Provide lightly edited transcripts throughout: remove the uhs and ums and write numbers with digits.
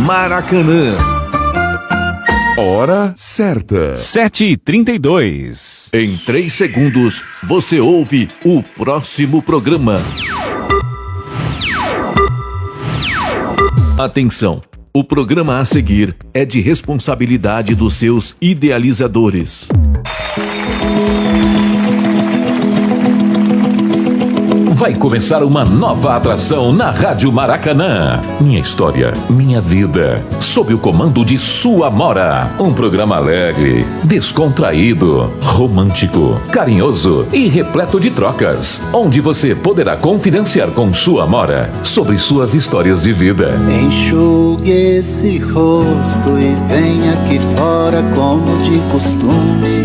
Maracanã. Hora certa. 7h32. Em 3 segundos, você ouve o próximo programa. Atenção! O programa a seguir é de responsabilidade dos seus idealizadores. Vai começar uma nova atração na Rádio Maracanã. Minha história, minha vida. Sob o comando de Sua Amora. Um programa alegre, descontraído, romântico, carinhoso e repleto de trocas. Onde você poderá confidenciar com Sua Amora sobre suas histórias de vida. Enxugue esse rosto e venha aqui fora como de costume.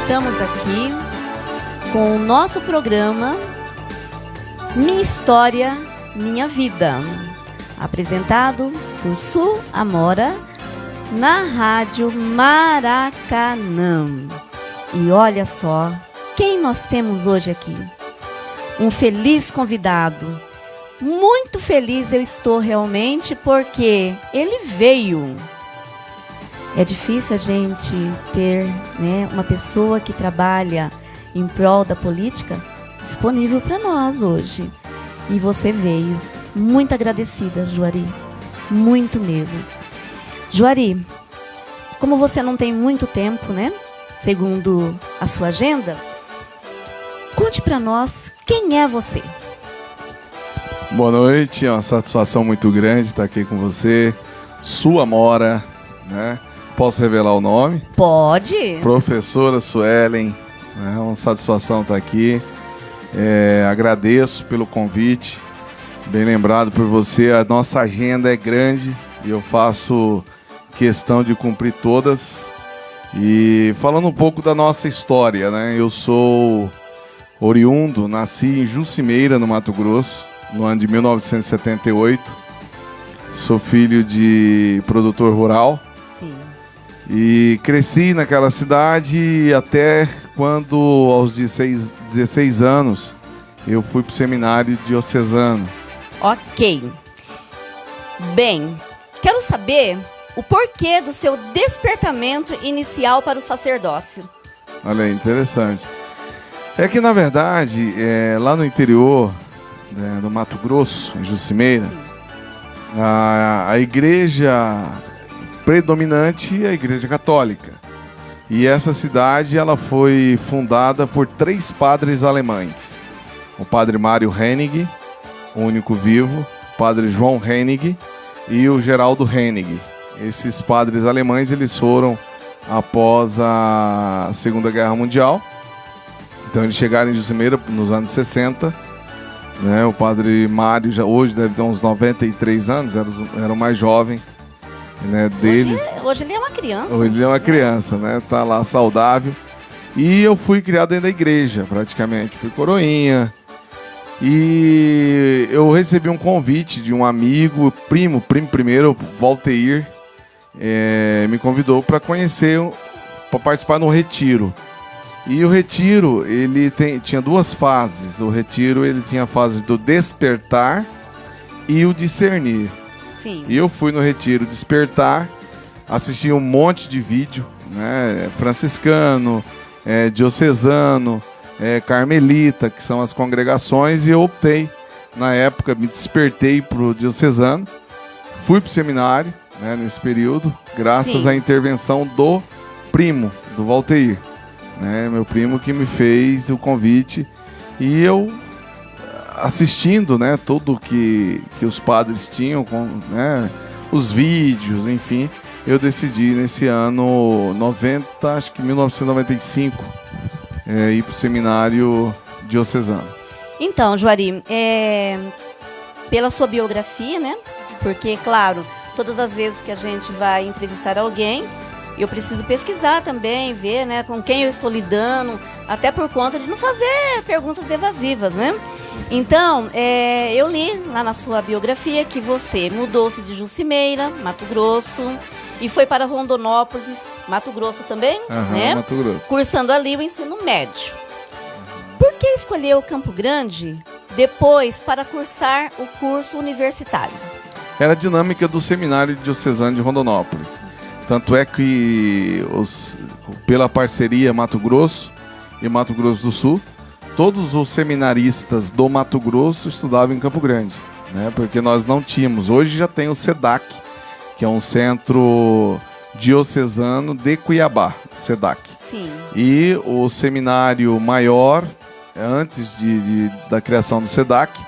Estamos aqui com o nosso programa Minha História, Minha Vida, apresentado por Su Amora na Rádio Maracanã. E olha só quem nós temos hoje aqui. Um feliz convidado. Muito feliz eu estou realmente porque ele veio. É difícil a gente ter, né, uma pessoa que trabalha em prol da política disponível para nós hoje. E você veio. Muito agradecida, Juari. Muito mesmo. Juari, como você não tem muito tempo, né, segundo a sua agenda, conte para nós quem é você. Boa noite, é uma satisfação muito grande estar aqui com você. Sua Amora, né? Posso revelar o nome? Pode. Professora Suelen, é uma satisfação estar aqui. Agradeço pelo convite, bem lembrado por você. A nossa agenda é grande e eu faço questão de cumprir todas. E falando um pouco da nossa história, né? Eu sou oriundo, nasci em Jucimeira, no Mato Grosso, no ano de 1978. Sou filho de produtor rural. E cresci naquela cidade até quando, aos 16 anos, eu fui para o seminário diocesano. Ok. Bem, quero saber o porquê do seu despertamento inicial para o sacerdócio. Olha aí, interessante. É que, na verdade, lá no interior, do Mato Grosso, em Jucimeira, a igreja predominante é a Igreja Católica. E essa cidade ela foi fundada por 3 padres alemães. O padre Mário Hennig, o único vivo, o padre João Hennig e o Geraldo Hennig. Esses padres alemães eles foram após a Segunda Guerra Mundial. Então eles chegaram em Jucimeira nos anos 60. Né? O padre Mário já hoje deve ter uns 93 anos, era o mais jovem. Né, deles. Hoje ele é uma criança. Hoje ele é uma criança, né? Tá lá saudável. E eu fui criado dentro da igreja, praticamente. Fui coroinha. E eu recebi um convite de um amigo, primo primeiro, Valteir, me convidou para conhecer, para participar de um retiro. E o retiro, ele tinha 2 fases. O retiro, ele tinha a fase do despertar e o discernir. Sim. E eu fui no retiro despertar, assisti um monte de vídeo, né, franciscano, diocesano, carmelita, que são as congregações, e eu optei, na época, me despertei para o diocesano, fui para o seminário, né, nesse período, graças à intervenção do primo, do Valteir, né, meu primo que me fez o convite, e eu assistindo, né, tudo que os padres tinham, né, os vídeos, enfim, eu decidi nesse ano 1995, ir para o seminário diocesano. Então, Juari, pela sua biografia, né, porque, claro, todas as vezes que a gente vai entrevistar alguém, eu preciso pesquisar também, ver, né, com quem eu estou lidando, até por conta de não fazer perguntas evasivas, né? Então, eu li lá na sua biografia que você mudou-se de Juscimeira, Mato Grosso, e foi para Rondonópolis, Mato Grosso também, né? Mato Grosso. Cursando ali o ensino médio. Por que escolheu Campo Grande depois para cursar o curso universitário? Era a dinâmica do Seminário Diocesano de Rondonópolis. Tanto é que, pela parceria Mato Grosso e Mato Grosso do Sul, todos os seminaristas do Mato Grosso estudavam em Campo Grande, né? Porque nós não tínhamos. Hoje já tem o SEDAC, que é um centro diocesano de Cuiabá, SEDAC. Sim. E o seminário maior, antes da criação do SEDAC,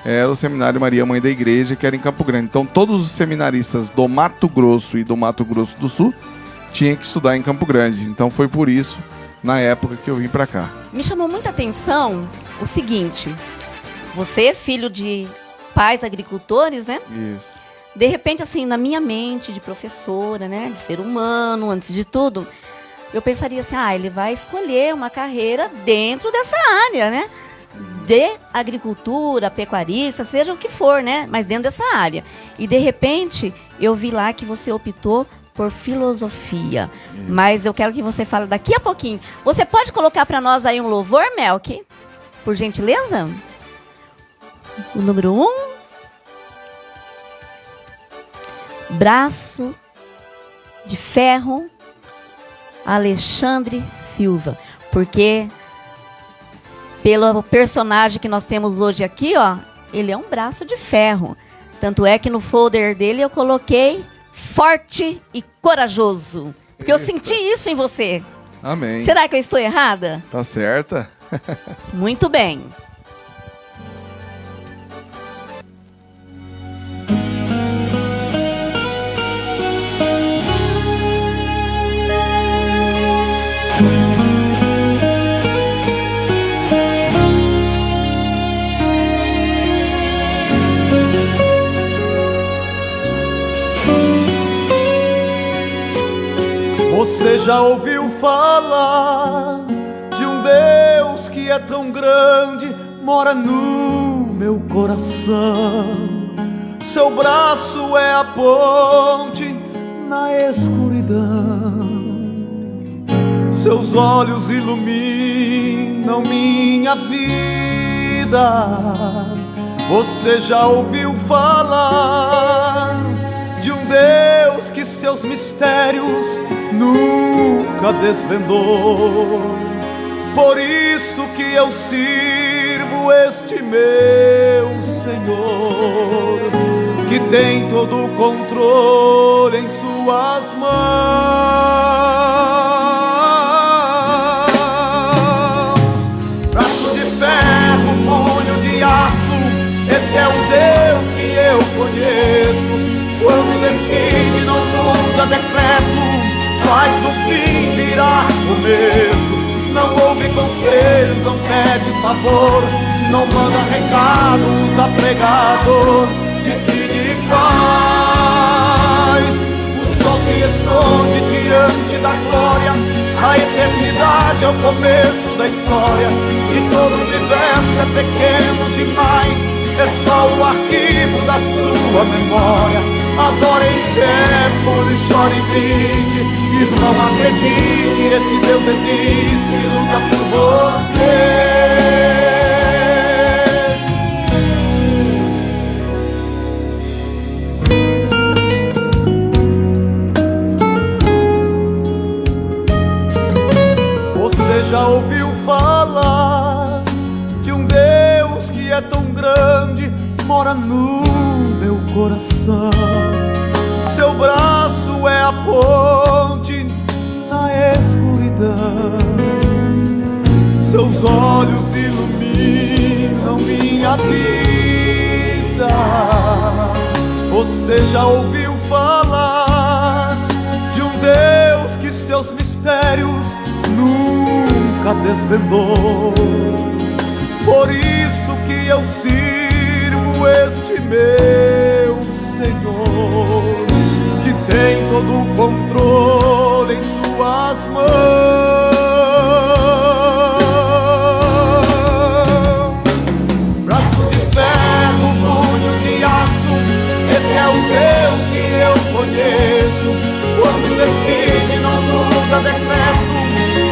era o Seminário Maria Mãe da Igreja, que era em Campo Grande. Então todos os seminaristas do Mato Grosso e do Mato Grosso do Sul tinham que estudar em Campo Grande. Então foi por isso, na época, que eu vim para cá. Me chamou muita atenção o seguinte: você é filho de pais agricultores, né? Isso. De repente, assim, na minha mente de professora, né, de ser humano, antes de tudo, eu pensaria assim, ele vai escolher uma carreira dentro dessa área, né? De agricultura, pecuarista, seja o que for, né? Mas dentro dessa área. E, de repente, eu vi lá que você optou por filosofia. Mas eu quero que você fale daqui a pouquinho. Você pode colocar para nós aí um louvor, Melk? Por gentileza? O número 1. Braço de Ferro, Alexandre Silva. Porque, pelo personagem que nós temos hoje aqui, ó, ele é um braço de ferro. Tanto é que no folder dele eu coloquei forte e corajoso. Porque eu senti isso em você. Amém. Será que eu estou errada? Tá certa? Muito bem. Você já ouviu falar de um Deus que é tão grande, mora no meu coração. Seu braço é a ponte na escuridão. Seus olhos iluminam minha vida. Você já ouviu falar de um Deus que seus mistérios nunca desvendou? Por isso que eu sirvo este meu Senhor, que tem todo o controle em suas mãos. Braço de ferro, punho de aço, esse é o Deus que eu conheço. Quando decide, não muda decreto, faz o fim virar começo. Não ouve conselhos, não pede favor, não manda recado, usa pregador, decide e faz. O sol se esconde diante da glória, a eternidade é o começo da história. E todo o universo é pequeno demais, é só o arquivo da sua memória. Adore em pé, pule, chore e grite, irmão, acredite, esse Deus existe, luta por você. Você já ouviu falar de um Deus que é tão grande, mora no meu coração. Seu braço é a ponte na escuridão. Seus olhos iluminam minha vida. Você já ouviu falar de um Deus que seus mistérios nunca desvendou? Por isso que eu sirvo este meu Senhor, que tem todo o controle em suas mãos. Braço conheço. Quando decide não muda decreto,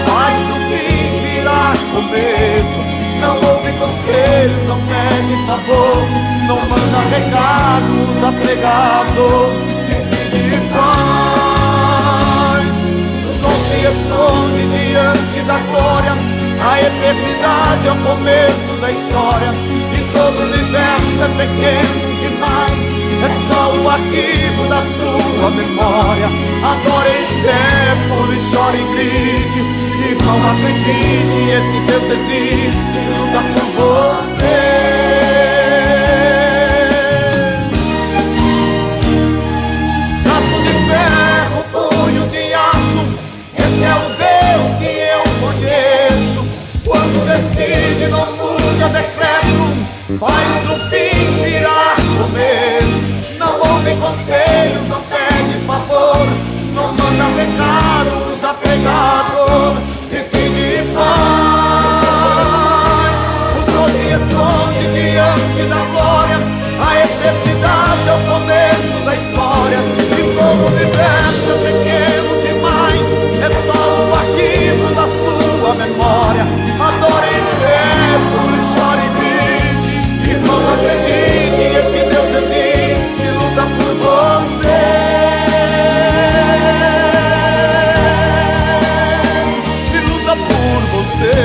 faz o fim virar começo. Não ouve conselhos, não pede favor, não manda recados, apregado, decide e faz. O sol se esconde diante da glória, a eternidade é o começo da história. E todo o universo é pequeno demais, é só o arquivo da sua memória. Adore em tempo e chore e grite, e não acredite, esse Deus existe, luta por você. Braço de ferro, punho de aço, esse é o Deus que eu conheço. Quando decide não muda decreto, faz o fim virar começo. Não ouve conselhos, não pede favor, não manda recados, apegado, decide e faz. O sol se esconde diante da glória, a eternidade é o começo da história. E todo o universo é pequeno demais, é só o arquivo da sua memória. Adore em tempo, chore e grite, e não acredite, esse Deus existe, luta por você. E luta por você.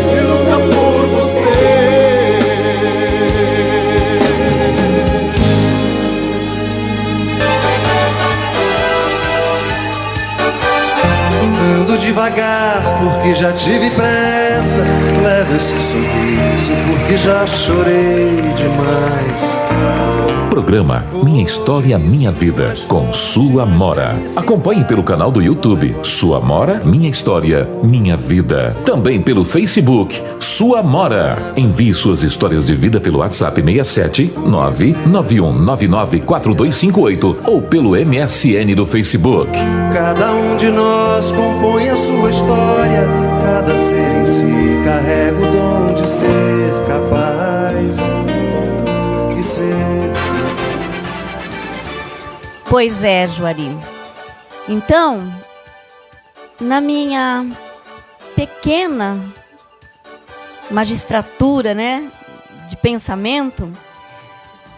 E luta por você. Ando devagar porque já tive pressa, levo esse sorriso porque já chorei demais. Programa Minha História, Minha Vida, com Su Amora. Acompanhe pelo canal do YouTube Su Amora, Minha História, Minha Vida. Também pelo Facebook Su Amora. Envie suas histórias de vida pelo WhatsApp 67 991994258 ou pelo MSN do Facebook. Cada um de nós compõe a sua história, cada ser em si carrega o dom de ser capaz e ser. Pois é, Juari. Então, na minha pequena magistratura, né, de pensamento,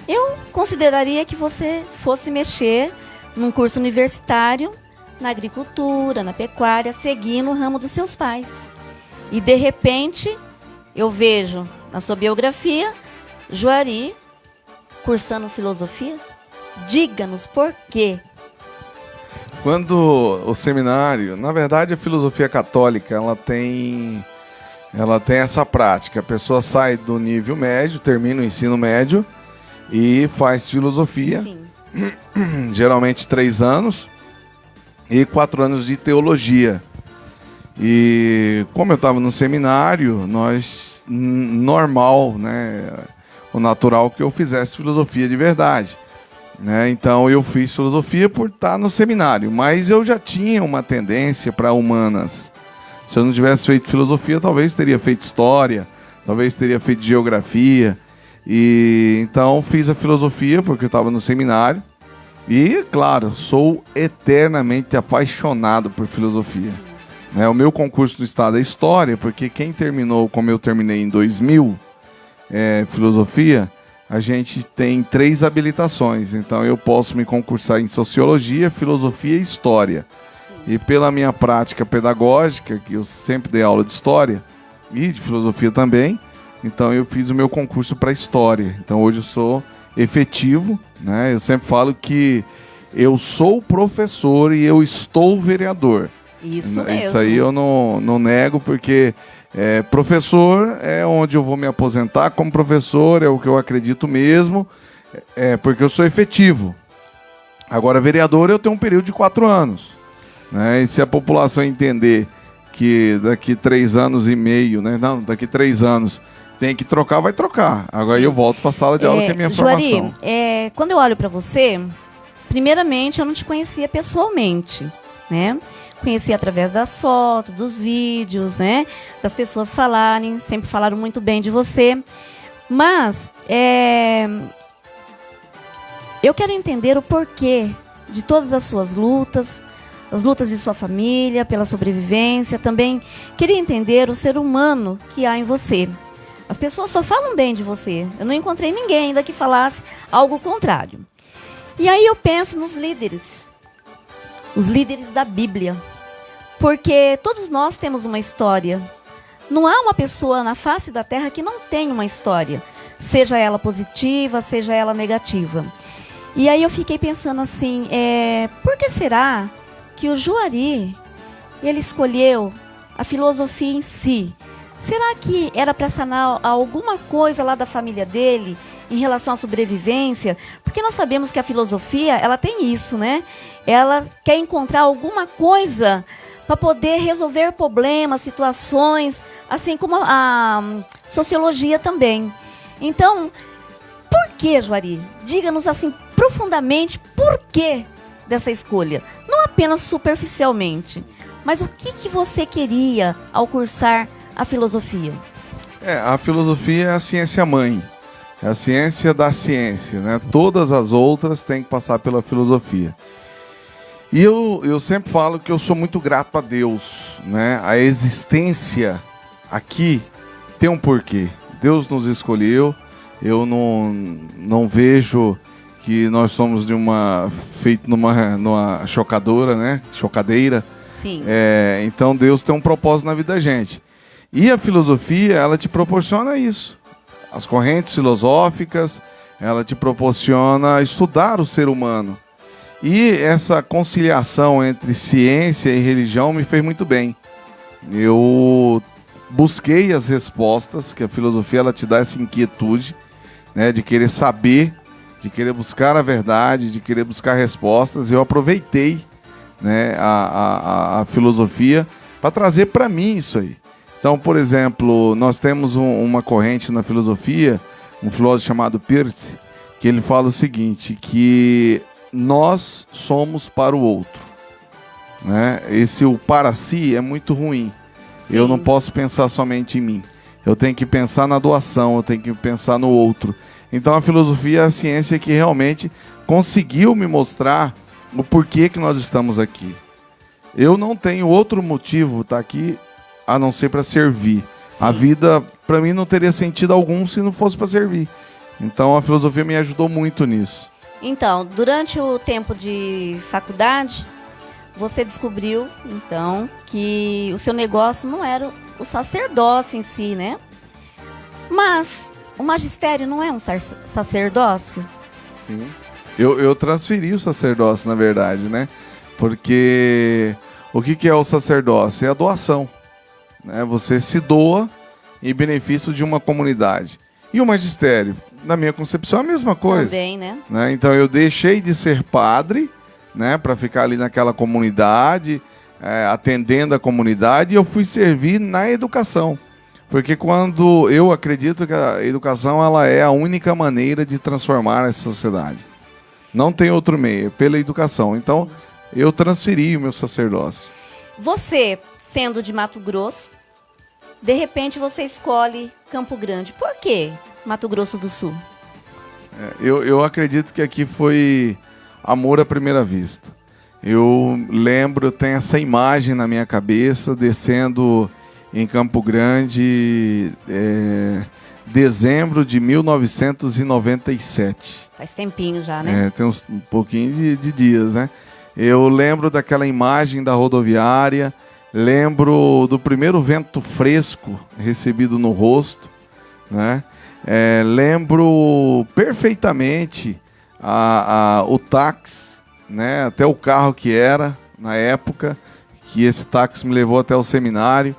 eu consideraria que você fosse mexer num curso universitário, na agricultura, na pecuária, seguindo o ramo dos seus pais. E, de repente, eu vejo na sua biografia, Juari cursando filosofia. Diga-nos por quê. Quando o seminário, na verdade a filosofia católica, ela tem essa prática. A pessoa sai do nível médio, termina o ensino médio e faz filosofia. Sim. Geralmente 3 anos e 4 anos de teologia. E como eu estava no seminário, normal, né, o natural que eu fizesse filosofia de verdade. Né? Então eu fiz filosofia por estar no seminário, mas eu já tinha uma tendência para humanas. Se eu não tivesse feito filosofia, talvez teria feito história, talvez teria feito geografia. E então fiz a filosofia porque eu estava no seminário. E, claro, sou eternamente apaixonado por filosofia. Né? O meu concurso do estado é história, porque quem terminou como eu terminei em 2000, filosofia, a gente tem 3 habilitações. Então eu posso me concursar em sociologia, filosofia e história. E pela minha prática pedagógica, que eu sempre dei aula de história e de filosofia também, então eu fiz o meu concurso para história. Então hoje eu sou efetivo, né? Eu sempre falo que eu sou professor e eu estou vereador. Isso mesmo. Isso aí eu não nego, porque professor é onde eu vou me aposentar como professor, é o que eu acredito mesmo, porque eu sou efetivo. Agora, vereador, eu tenho um período de 4 anos. Né? E se a população entender que daqui 3 anos e meio, né? Não, daqui 3 anos tem que trocar, vai trocar. Agora eu volto para a sala de aula, que é a minha formação. Juari, quando eu olho para você, primeiramente eu não te conhecia pessoalmente, né? Conheci através das fotos, dos vídeos, né? Das pessoas falarem, sempre falaram muito bem de você. Mas eu quero entender o porquê de todas as suas lutas, as lutas de sua família, pela sobrevivência. Também queria entender o ser humano que há em você. As pessoas só falam bem de você. Eu não encontrei ninguém ainda que falasse algo contrário. E aí eu penso nos líderes. Os líderes da Bíblia. Porque todos nós temos uma história. Não há uma pessoa na face da terra que não tenha uma história. Seja ela positiva, seja ela negativa. E aí eu fiquei pensando assim, por que será que o Juari, ele escolheu a filosofia em si? Será que era para sanar alguma coisa lá da família dele em relação à sobrevivência? Porque nós sabemos que a filosofia, ela tem isso, né? Ela quer encontrar alguma coisa para poder resolver problemas, situações, assim como a sociologia também. Então, por que, Juari? Diga-nos assim profundamente por que dessa escolha. Não apenas superficialmente, mas o que você queria ao cursar a filosofia? A filosofia é a ciência mãe, é a ciência da ciência, né? Todas as outras têm que passar pela filosofia. E eu sempre falo que eu sou muito grato a Deus, né? A existência aqui tem um porquê. Deus nos escolheu. Eu não vejo que nós somos feito numa chocadora, né? Chocadeira. Sim. Então Deus tem um propósito na vida da gente. E a filosofia, ela te proporciona isso. As correntes filosóficas, ela te proporciona estudar o ser humano. E essa conciliação entre ciência e religião me fez muito bem. Eu busquei as respostas, que a filosofia ela te dá essa inquietude, né, de querer saber, de querer buscar a verdade, de querer buscar respostas. Eu aproveitei, né, a filosofia para trazer para mim isso aí. Então, por exemplo, nós temos uma corrente na filosofia, um filósofo chamado Peirce, que ele fala o seguinte, que nós somos para o outro, né? O para si é muito ruim. Sim. Eu não posso pensar somente em mim. Eu tenho que pensar na doação, eu tenho que pensar no outro. Então a filosofia é a ciência que realmente conseguiu me mostrar o porquê que nós estamos aqui. Eu não tenho outro motivo de estar aqui a não ser para servir. Sim. A vida, para mim, não teria sentido algum se não fosse para servir. Então a filosofia me ajudou muito nisso. Então, durante o tempo de faculdade, você descobriu, então, que o seu negócio não era o sacerdócio em si, né? Mas o magistério não é um sacerdócio? Sim. Eu transferi o sacerdócio, na verdade, né? Porque o que é o sacerdócio? É a doação, né? Você se doa em benefício de uma comunidade. E o magistério? Na minha concepção, é a mesma coisa. Também, né? Então eu deixei de ser padre, né, para ficar ali naquela comunidade, atendendo a comunidade, e eu fui servir na educação. Porque quando eu acredito que a educação ela é a única maneira de transformar essa sociedade. Não tem outro meio, é pela educação. Então, eu transferi o meu sacerdócio. Você, sendo de Mato Grosso, de repente você escolhe Campo Grande. Por quê Mato Grosso do Sul? Eu acredito que aqui foi amor à primeira vista. Eu tenho essa imagem na minha cabeça, descendo em Campo Grande, dezembro de 1997. Faz tempinho já, né? Tem um pouquinho de dias, né? Eu lembro daquela imagem da rodoviária, lembro do primeiro vento fresco recebido no rosto, né? Lembro perfeitamente o táxi, né? Até o carro que era na época, que esse táxi me levou até o seminário.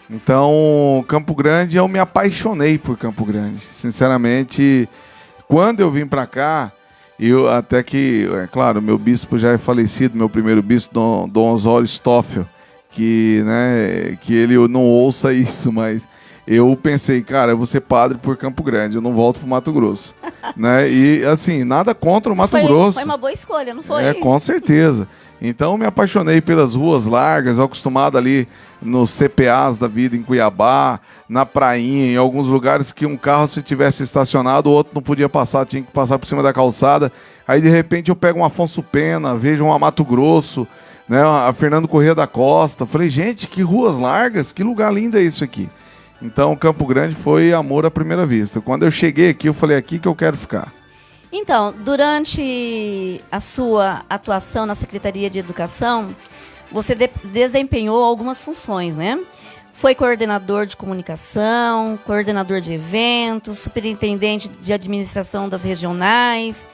Então, Campo Grande, eu me apaixonei por Campo Grande. Sinceramente, quando eu vim para cá, até que, claro, meu bispo já é falecido, meu primeiro bispo, Dom Osório Stoffel, que ele não ouça isso, mas eu pensei, cara, eu vou ser padre por Campo Grande, eu não volto pro Mato Grosso. Né? E, assim, nada contra o Mato Grosso. Foi uma boa escolha, não foi? Com certeza. Então, eu me apaixonei pelas ruas largas, eu acostumado ali nos CPAs da vida em Cuiabá, na prainha, em alguns lugares que um carro, se tivesse estacionado, o outro não podia passar, tinha que passar por cima da calçada. Aí, de repente, eu pego um Afonso Pena, vejo uma Mato Grosso, né, a Fernando Corrêa da Costa. Falei, gente, que ruas largas, que lugar lindo é isso aqui. Então, Campo Grande foi amor à primeira vista. Quando eu cheguei aqui, eu falei, aqui que eu quero ficar. Então, durante a sua atuação na Secretaria de Educação, você desempenhou algumas funções, né? Foi coordenador de comunicação, coordenador de eventos, superintendente de administração das regionais,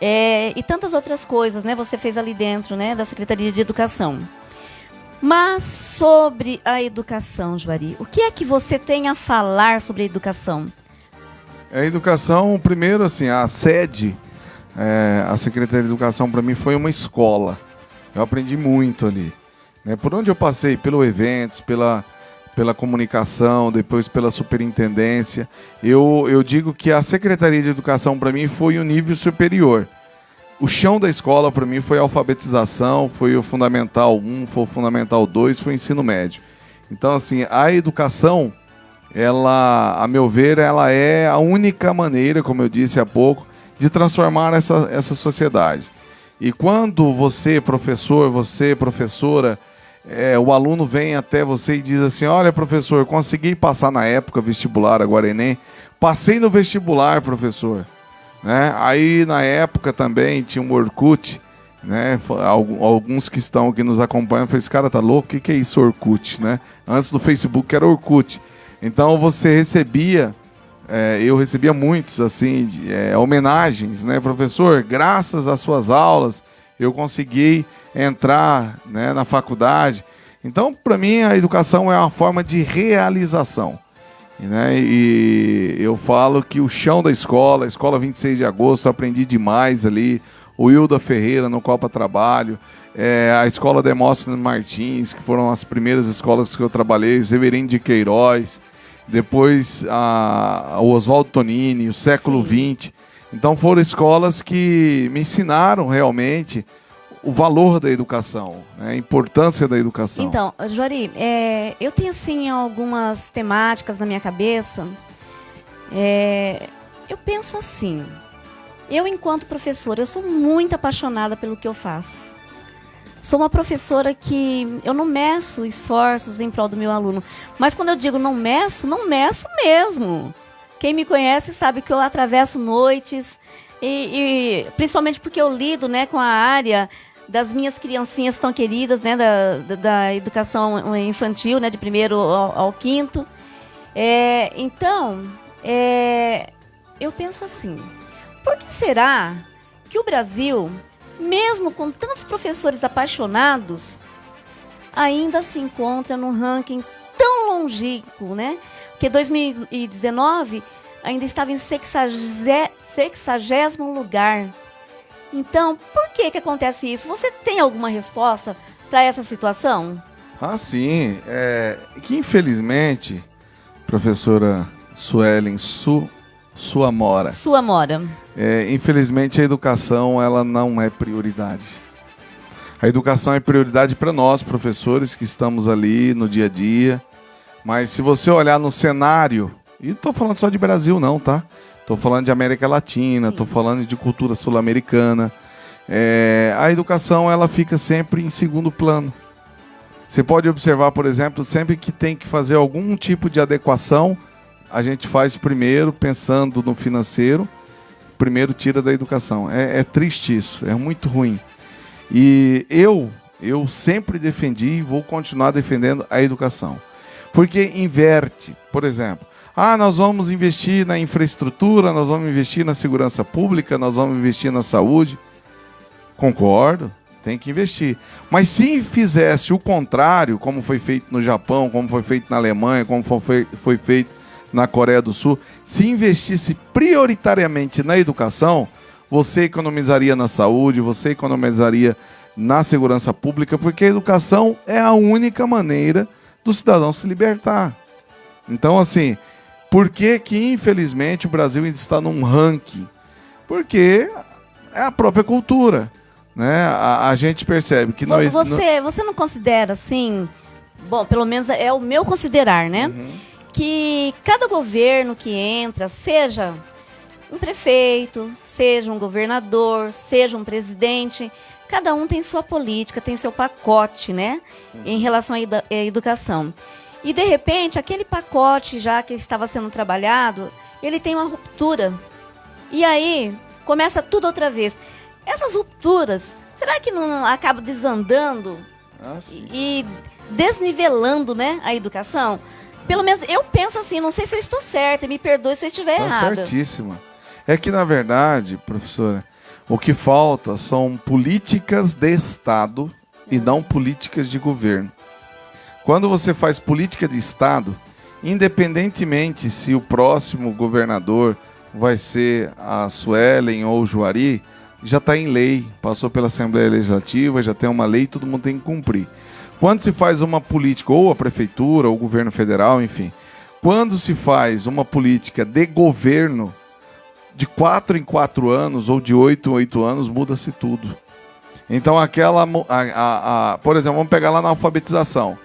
e tantas outras coisas, né? Você fez ali dentro, né, da Secretaria de Educação. Mas sobre a educação, Juari, o que é que você tem a falar sobre a educação? A educação, primeiro, assim, a sede, a Secretaria de Educação, para mim, foi uma escola. Eu aprendi muito ali. Né? Por onde eu passei, pelo eventos, pela comunicação, depois pela superintendência, eu digo que a Secretaria de Educação, para mim, foi o nível superior. O chão da escola, para mim, foi a alfabetização, foi o Fundamental 1, foi o Fundamental 2, foi o ensino médio. Então, assim, a educação, ela, a meu ver, ela é a única maneira, como eu disse há pouco, de transformar essa sociedade. E quando você, professor, você, professora, o aluno vem até você e diz assim, olha, professor, consegui passar na época vestibular, agora Enem, passei no vestibular, professor. Né? Aí, na época também, tinha um Orkut, né? Alguns que estão aqui nos acompanham, falam, esse cara tá louco? O que é isso, Orkut? Né? Antes do Facebook era Orkut. Então, você recebia, eu recebia muitos, assim, homenagens, né? Professor, graças às suas aulas, eu consegui entrar, né, na faculdade. Então, para mim, a educação é uma forma de realização. Né? E eu falo que o chão da escola, a escola 26 de agosto, eu aprendi demais ali. O Hilda Ferreira no Copa Trabalho, a escola Demóstenes Martins, que foram as primeiras escolas que eu trabalhei, o Severino de Queiroz, depois o Oswaldo Tonini, o Século XX. Então foram escolas que me ensinaram realmente o valor da educação, né? A importância da educação. Então, Juari, eu tenho assim algumas temáticas na minha cabeça. Eu penso assim, eu enquanto professora, eu sou muito apaixonada pelo que eu faço. Sou uma professora que eu não meço esforços em prol do meu aluno. Mas quando eu digo não meço mesmo. Quem me conhece sabe que eu atravesso noites, e principalmente porque eu lido, né, com a área das minhas criancinhas tão queridas, né, da educação infantil, né, de 1º ao 5º. Então, eu penso assim, por que será que o Brasil, mesmo com tantos professores apaixonados, ainda se encontra num ranking tão longínquo, né? Porque 2019 ainda estava em 60º lugar. Então, por que acontece isso? Você tem alguma resposta para essa situação? Ah, sim. Que infelizmente, professora Suelen, Sua Mora. Infelizmente a educação ela não é prioridade. A educação é prioridade para nós, professores, que estamos ali no dia a dia. Mas se você olhar no cenário, e não estou falando só de Brasil não, tá? Estou falando de América Latina, estou falando de cultura sul-americana. A educação ela fica sempre em segundo plano. Você pode observar, por exemplo, sempre que tem que fazer algum tipo de adequação, a gente faz primeiro pensando no financeiro, primeiro tira da educação. É triste isso, é muito ruim. E eu sempre defendi e vou continuar defendendo a educação. Porque inverte, por exemplo, nós vamos investir na infraestrutura, nós vamos investir na segurança pública, nós vamos investir na saúde. Concordo, tem que investir. Mas se fizesse o contrário, como foi feito no Japão, como foi feito na Alemanha, como foi feito na Coreia do Sul, se investisse prioritariamente na educação, você economizaria na saúde, você economizaria na segurança pública, porque a educação é a única maneira do cidadão se libertar. Então, assim, por que infelizmente o Brasil ainda está num ranking? Porque é a própria cultura, né? A gente percebe que você não considera assim, bom, pelo menos é o meu considerar, né? que cada governo que entra, seja um prefeito, seja um governador, seja um presidente, cada um tem sua política, tem seu pacote, né, em relação à educação. E, de repente, aquele pacote já que estava sendo trabalhado, ele tem uma ruptura. E aí, começa tudo outra vez. Essas rupturas, será que não acaba desandando e desnivelando, né, a educação? Pelo menos eu penso assim, não sei se eu estou certa, me perdoe se eu estiver errada. Certíssima. É que, na verdade, professora, o que falta são políticas de Estado e não políticas de governo. Quando você faz política de Estado, independentemente se o próximo governador vai ser a Suelen ou o Juari, já está em lei, passou pela Assembleia Legislativa, já tem uma lei, todo mundo tem que cumprir. Quando se faz uma política, ou a prefeitura, ou o governo federal, enfim, quando se faz uma política de governo, de 4 em 4 anos, ou de 8 em 8 anos, muda-se tudo. Então por exemplo, vamos pegar lá na alfabetização.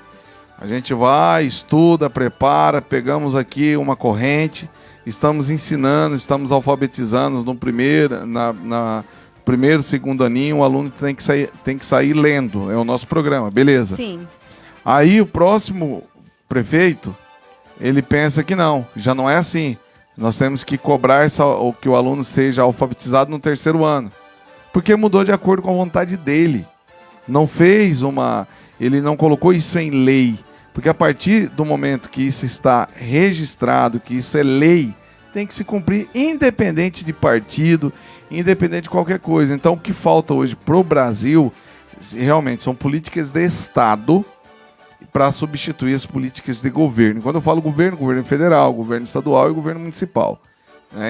A gente vai, estuda, prepara, pegamos aqui uma corrente, estamos ensinando, estamos alfabetizando no primeiro, primeiro, segundo aninho, o aluno tem que sair lendo, é o nosso programa, beleza? Sim. Aí o próximo prefeito, ele pensa que não, já não é assim. Nós temos que cobrar que o aluno seja alfabetizado no 3º ano, porque mudou de acordo com a vontade dele. Ele não colocou isso em lei, porque a partir do momento que isso está registrado, que isso é lei, tem que se cumprir independente de partido, independente de qualquer coisa. Então o que falta hoje para o Brasil realmente são políticas de Estado para substituir as políticas de governo. Quando eu falo governo, governo federal, governo estadual e governo municipal.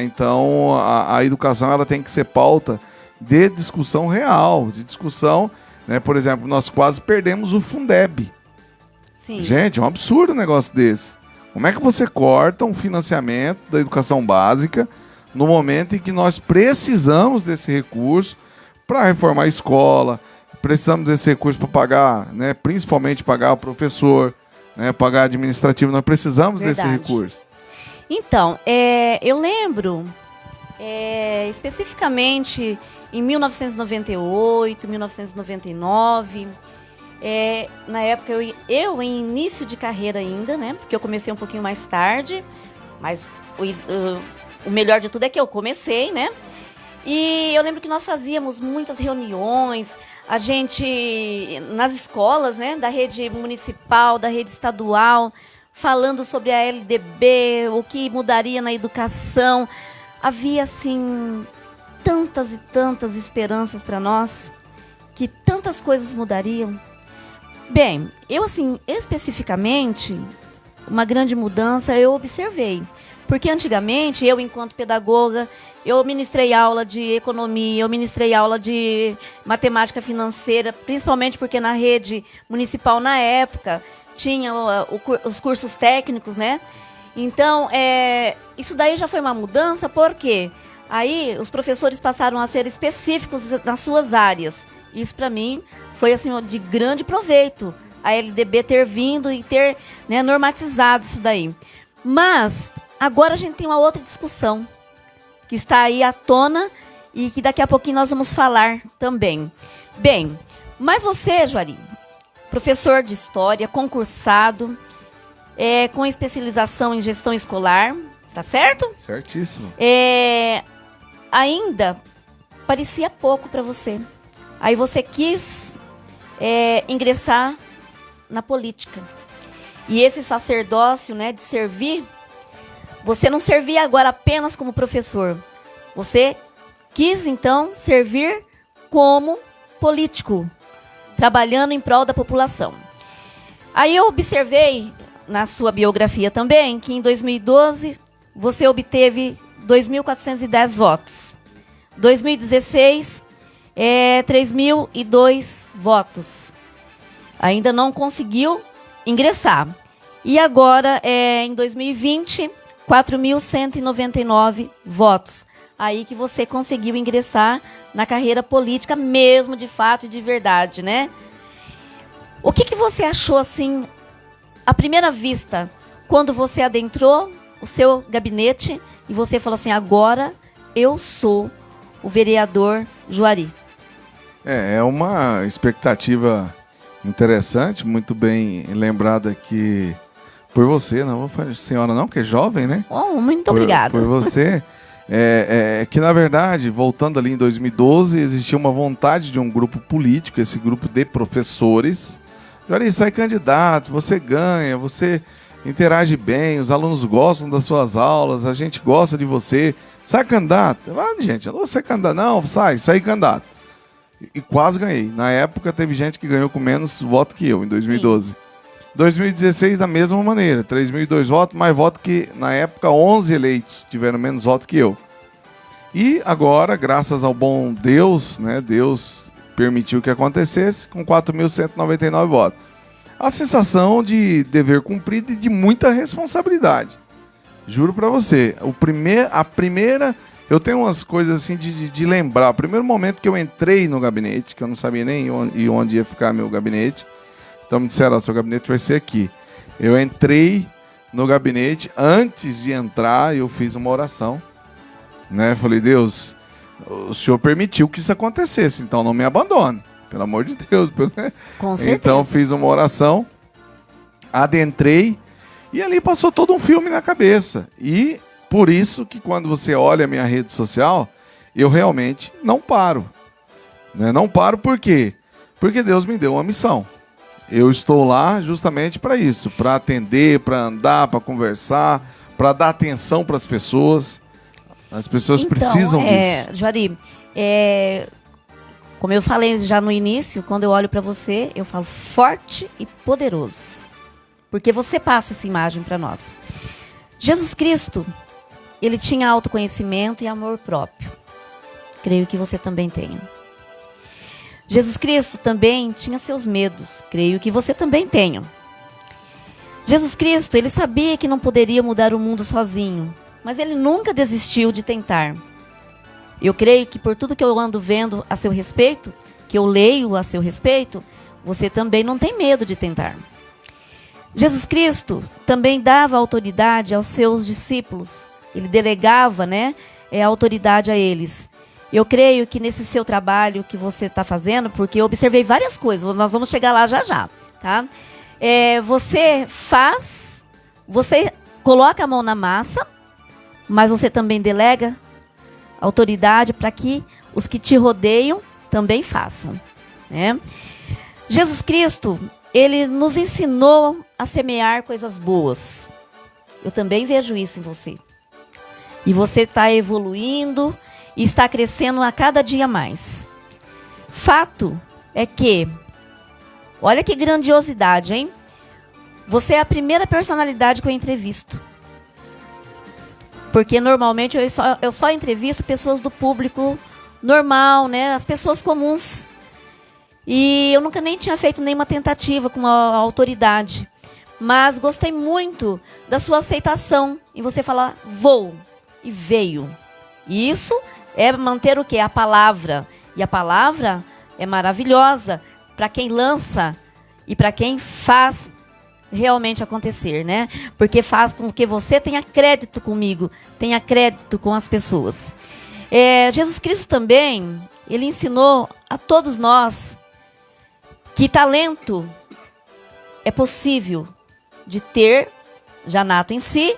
Então a educação ela tem que ser pauta de discussão real, de discussão, né? Por exemplo, nós quase perdemos o Fundeb. Sim. Gente, é um absurdo um negócio desse. Como é que você corta um financiamento da educação básica no momento em que nós precisamos desse recurso para reformar a escola, precisamos desse recurso para pagar, né, principalmente pagar o professor, né, pagar administrativo, nós precisamos desse recurso. Então, eu lembro especificamente em 1998, 1999, na época eu em início de carreira ainda, né, porque eu comecei um pouquinho mais tarde, mas o melhor de tudo é que eu comecei, né? E eu lembro que nós fazíamos muitas reuniões, a gente, nas escolas, né, da rede municipal, da rede estadual, falando sobre a LDB, o que mudaria na educação. Havia, assim, tantas e tantas esperanças para nós, que tantas coisas mudariam. Bem, eu, assim, especificamente, uma grande mudança eu observei. Porque antigamente, eu, enquanto pedagoga, eu ministrei aula de economia, eu ministrei aula de matemática financeira, principalmente porque na rede municipal, na época, tinha os cursos técnicos, né? Então, isso daí já foi uma mudança, porque aí os professores passaram a ser específicos nas suas áreas. Isso, para mim, foi assim, de grande proveito, a LDB ter vindo e ter, né, normatizado isso daí. Mas agora a gente tem uma outra discussão que está aí à tona e que daqui a pouquinho nós vamos falar também. Bem, mas você, Juari, professor de História, concursado, com especialização em gestão escolar, está certo? Certíssimo. Ainda parecia pouco para você. Aí você quis ingressar na política. E esse sacerdócio, né, de servir, você não servia agora apenas como professor. Você quis, então, servir como político, trabalhando em prol da população. Aí eu observei, na sua biografia também, que em 2012 você obteve 2.410 votos. 2016, 3.002 votos. Ainda não conseguiu ingressar. E agora, em 2020, 4.199 votos. Aí que você conseguiu ingressar na carreira política mesmo, de fato e de verdade, né? O que você achou, assim, à primeira vista, quando você adentrou o seu gabinete e você falou assim, agora eu sou o vereador Juari? É uma expectativa interessante, muito bem lembrada aqui por você, não vou falar senhora não, que é jovem, né? Oh, muito obrigada. Por você. Que na verdade, voltando ali em 2012, existia uma vontade de um grupo político, esse grupo de professores. Juari, sai candidato, você ganha, você interage bem, os alunos gostam das suas aulas, a gente gosta de você. Sai candidato. Ah, gente, eu não vou ser candidato, não, sai candidato. E quase ganhei. Na época teve gente que ganhou com menos voto que eu, em 2012. Sim. 2016 da mesma maneira, 3.002 votos, mais voto que, na época, 11 eleitos tiveram menos voto que eu. E agora, graças ao bom Deus, né, Deus permitiu que acontecesse, com 4.199 votos. A sensação de dever cumprido e de muita responsabilidade. Juro pra você, a primeira... Eu tenho umas coisas assim de lembrar. O primeiro momento que eu entrei no gabinete, que eu não sabia nem onde ia ficar meu gabinete. Então me disseram, seu gabinete vai ser aqui. Eu entrei no gabinete, antes de entrar eu fiz uma oração. Né? Falei, Deus, o Senhor permitiu que isso acontecesse, então não me abandone. Pelo amor de Deus. Com certeza. Então fiz uma oração, adentrei e ali passou todo um filme na cabeça. E por isso que quando você olha a minha rede social, eu realmente não paro. Né? Não paro por quê? Porque Deus me deu uma missão. Eu estou lá justamente para isso, para atender, para andar, para conversar, para dar atenção para as pessoas. As pessoas precisam disso. Juari, como eu falei já no início, quando eu olho para você, eu falo forte e poderoso. Porque você passa essa imagem para nós. Jesus Cristo, ele tinha autoconhecimento e amor próprio. Creio que você também tenha. Jesus Cristo também tinha seus medos. Creio que você também tenha. Jesus Cristo, ele sabia que não poderia mudar o mundo sozinho. Mas ele nunca desistiu de tentar. Eu creio que por tudo que eu ando vendo a seu respeito, que eu leio a seu respeito, você também não tem medo de tentar. Jesus Cristo também dava autoridade aos seus discípulos. Ele delegava, a autoridade a eles. Eu creio que nesse seu trabalho que você está fazendo, porque eu observei várias coisas, nós vamos chegar lá já, tá? Você coloca a mão na massa, mas você também delega autoridade para que os que te rodeiam também façam. Né? Jesus Cristo, ele nos ensinou a semear coisas boas. Eu também vejo isso em você. E você está evoluindo e está crescendo a cada dia mais. Fato é que, olha que grandiosidade, hein? Você é a primeira personalidade que eu entrevisto. Porque normalmente eu só entrevisto pessoas do público normal, né? As pessoas comuns. E eu nunca nem tinha feito nenhuma tentativa com a autoridade. Mas gostei muito da sua aceitação. E você falar, vou. E veio. E isso é manter o quê? A palavra. E a palavra é maravilhosa para quem lança e para quem faz realmente acontecer, né? Porque faz com que você tenha crédito comigo, tenha crédito com as pessoas. Jesus Cristo também, ele ensinou a todos nós que talento é possível de ter, já nato em si,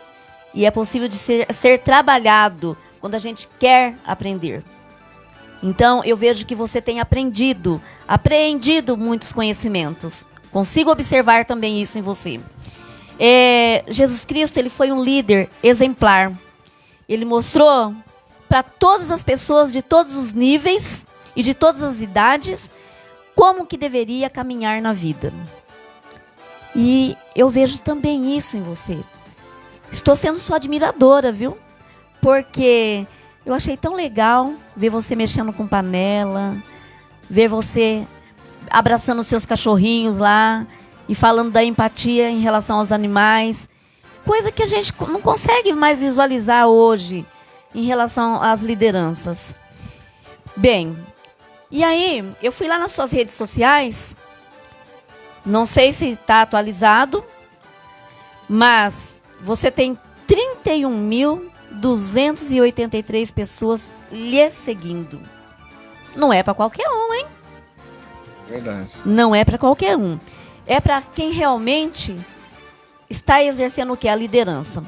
e é possível de ser trabalhado quando a gente quer aprender. Então, eu vejo que você tem apreendido muitos conhecimentos. Consigo observar também isso em você. Jesus Cristo, ele foi um líder exemplar. Ele mostrou para todas as pessoas de todos os níveis e de todas as idades como que deveria caminhar na vida. E eu vejo também isso em você. Estou sendo sua admiradora, viu? Porque eu achei tão legal ver você mexendo com panela, ver você abraçando os seus cachorrinhos lá e falando da empatia em relação aos animais. Coisa que a gente não consegue mais visualizar hoje em relação às lideranças. Bem, e aí eu fui lá nas suas redes sociais, não sei se está atualizado, Mas você tem 31.283 pessoas lhe seguindo. Não é para qualquer um, hein? Verdade. Não é para qualquer um. É para quem realmente está exercendo o que? A liderança.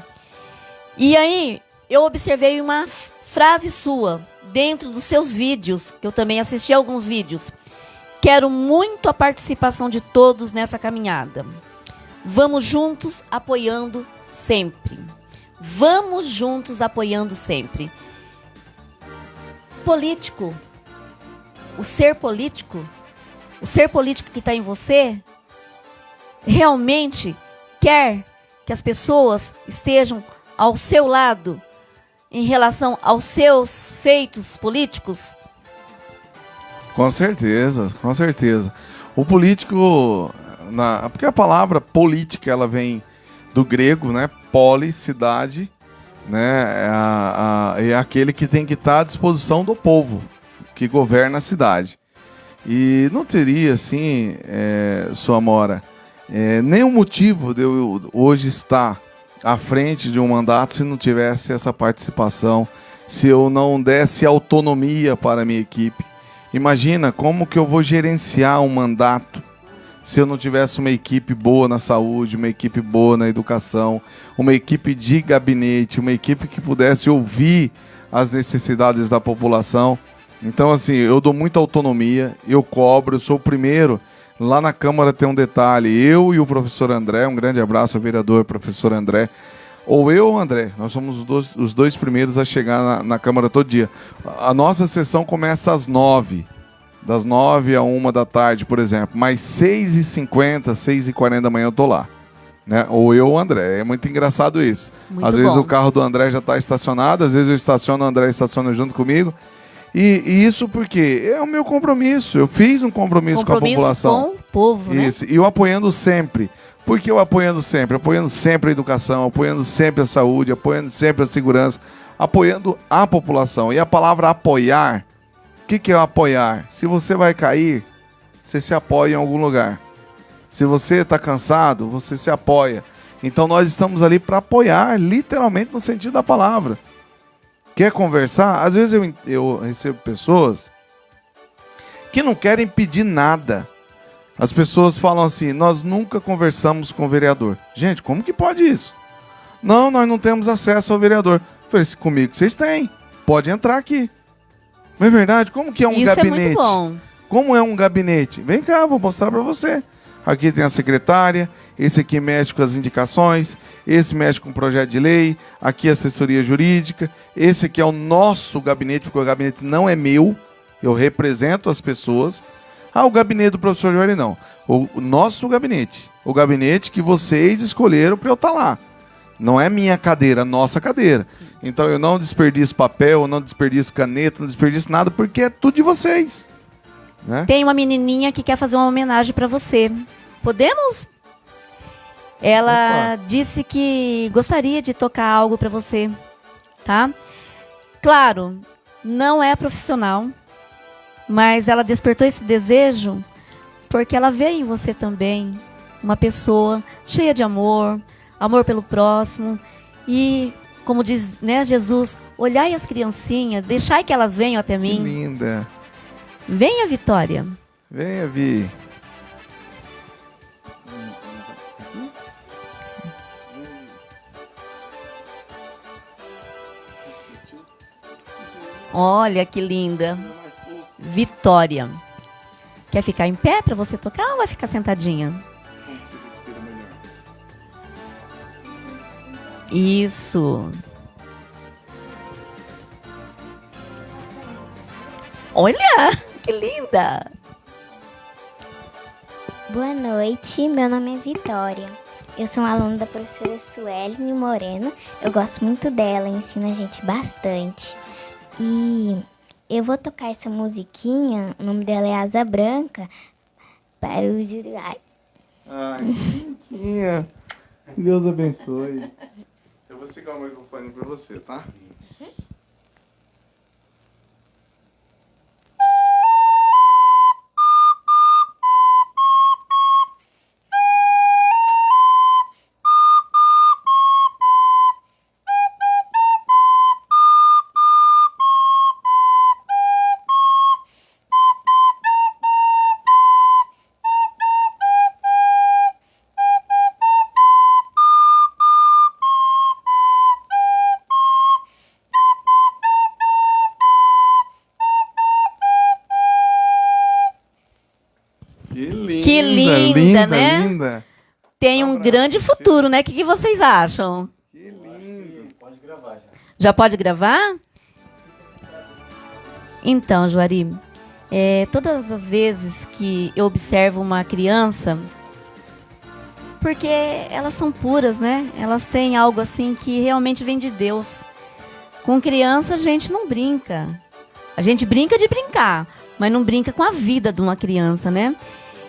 E aí, eu observei uma frase sua dentro dos seus vídeos, que eu também assisti a alguns vídeos. Quero muito a participação de todos nessa caminhada. Vamos juntos apoiando sempre. Vamos juntos apoiando sempre. Político, o ser político que está em você, realmente quer que as pessoas estejam ao seu lado em relação aos seus feitos políticos? Com certeza, com certeza. O político, porque a palavra política ela vem do grego, né? Polis, cidade, né? É aquele que tem que estar à disposição do povo que governa a cidade. E não teria, assim, sua Amora, nenhum motivo de eu hoje estar à frente de um mandato se não tivesse essa participação, se eu não desse autonomia para a minha equipe. Imagina como que eu vou gerenciar um mandato se eu não tivesse uma equipe boa na saúde, uma equipe boa na educação, uma equipe de gabinete, uma equipe que pudesse ouvir as necessidades da população. Então, assim, eu dou muita autonomia, eu cobro, eu sou o primeiro. Lá na Câmara tem um detalhe, eu e o professor André, um grande abraço ao vereador professor André, ou eu ou o André, nós somos os dois primeiros a chegar na Câmara todo dia. A nossa sessão começa às 9, das 9 a 1 da tarde, por exemplo, mas 6h50, 6h40 da manhã eu tô lá, né? Ou eu ou o André, é muito engraçado isso. Muito às vezes bom. o carro do André já está estacionado, às vezes eu estaciono, o André estaciona junto comigo. E isso porque é o meu compromisso, eu fiz um compromisso com a população. Com o povo, né? Isso, e eu apoiando sempre. Por que eu apoiando sempre? Apoiando sempre a educação, apoiando sempre a saúde, apoiando sempre a segurança, apoiando a população. E a palavra apoiar, o que é apoiar? Se você vai cair, você se apoia em algum lugar. Se você está cansado, você se apoia. Então nós estamos ali para apoiar, literalmente no sentido da palavra. Quer conversar? Às vezes eu recebo pessoas que não querem pedir nada. As pessoas falam assim, nós nunca conversamos com o vereador. Gente, como que pode isso? Não, nós não temos acesso ao vereador. Eu falei, comigo vocês têm, pode entrar aqui. Não é verdade? Como que é um Isso gabinete? é muito bom. Como é um gabinete? Vem cá, vou mostrar para você. Aqui tem a secretária, esse aqui mexe com as indicações, esse mexe com o projeto de lei, aqui a assessoria jurídica, esse aqui é o nosso gabinete, porque o gabinete não é meu, eu represento as pessoas. Ah, o gabinete do professor Joari não. O nosso gabinete. O gabinete que vocês escolheram para eu estar lá. Não é minha cadeira, nossa cadeira. Sim. Então eu não desperdiço papel, eu não desperdiço caneta, não desperdiço nada, porque é tudo de vocês. Né? Tem uma menininha que quer fazer uma homenagem para você. Podemos? Ela disse que gostaria de tocar algo para você, tá? Claro, não é profissional, mas ela despertou esse desejo porque ela vê em você também uma pessoa cheia de amor, amor pelo próximo e, como diz, né, Jesus, olhai as criancinhas, deixai que elas venham até mim. Que linda. Venha, Vitória. Venha, Vi. Olha que linda. Vitória. Quer ficar em pé para você tocar ou vai ficar sentadinha? Isso. Olha, que linda. Boa noite, meu nome é Vitória. Eu sou uma aluna da professora Suelen Moreno. Eu gosto muito dela, ensina a gente bastante. E eu vou tocar essa musiquinha, o nome dela é Asa Branca, para o Jurai. Ai, que bonitinha. Deus abençoe. Eu vou segurar o microfone para você, tá? Que linda, né? Linda. Tem um grande futuro, né? O que vocês acham? Que lindo. Pode gravar já. Já pode gravar? Então, Juari, todas as vezes que eu observo uma criança, porque elas são puras, né? Elas têm algo assim que realmente vem de Deus. Com criança a gente não brinca. A gente brinca de brincar, mas não brinca com a vida de uma criança, né?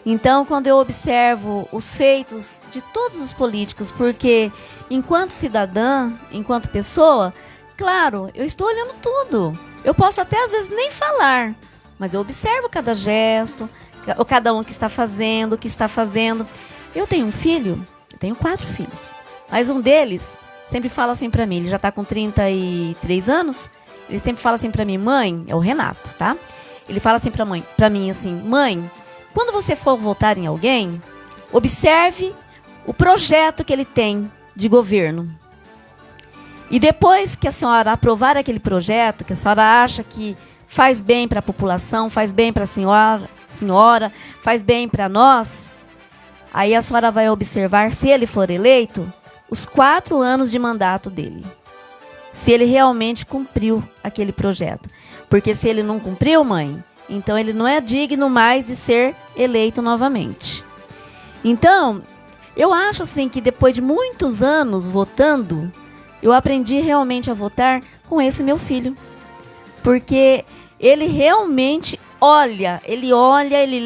Então, quando eu observo os feitos de todos os políticos, porque enquanto cidadã, enquanto pessoa, claro, eu estou olhando tudo. Eu posso até às vezes nem falar, mas eu observo cada gesto, cada um que está fazendo, o que está fazendo. Eu tenho um filho, eu tenho 4 filhos, mas um deles sempre fala assim pra mim, ele já tá com 33 anos, ele sempre fala assim pra mim, mãe, é o Renato, tá? Ele fala assim pra mim assim, mãe, quando você for votar em alguém, observe o projeto que ele tem de governo. E depois que a senhora aprovar aquele projeto, que a senhora acha que faz bem para a população, faz bem para a senhora, faz bem para nós, aí a senhora vai observar, se ele for eleito, os 4 anos de mandato dele. Se ele realmente cumpriu aquele projeto. Porque se ele não cumpriu, mãe, então ele não é digno mais de ser eleito novamente. Então, eu acho assim que depois de muitos anos votando, eu aprendi realmente a votar com esse meu filho. Porque ele realmente olha, ele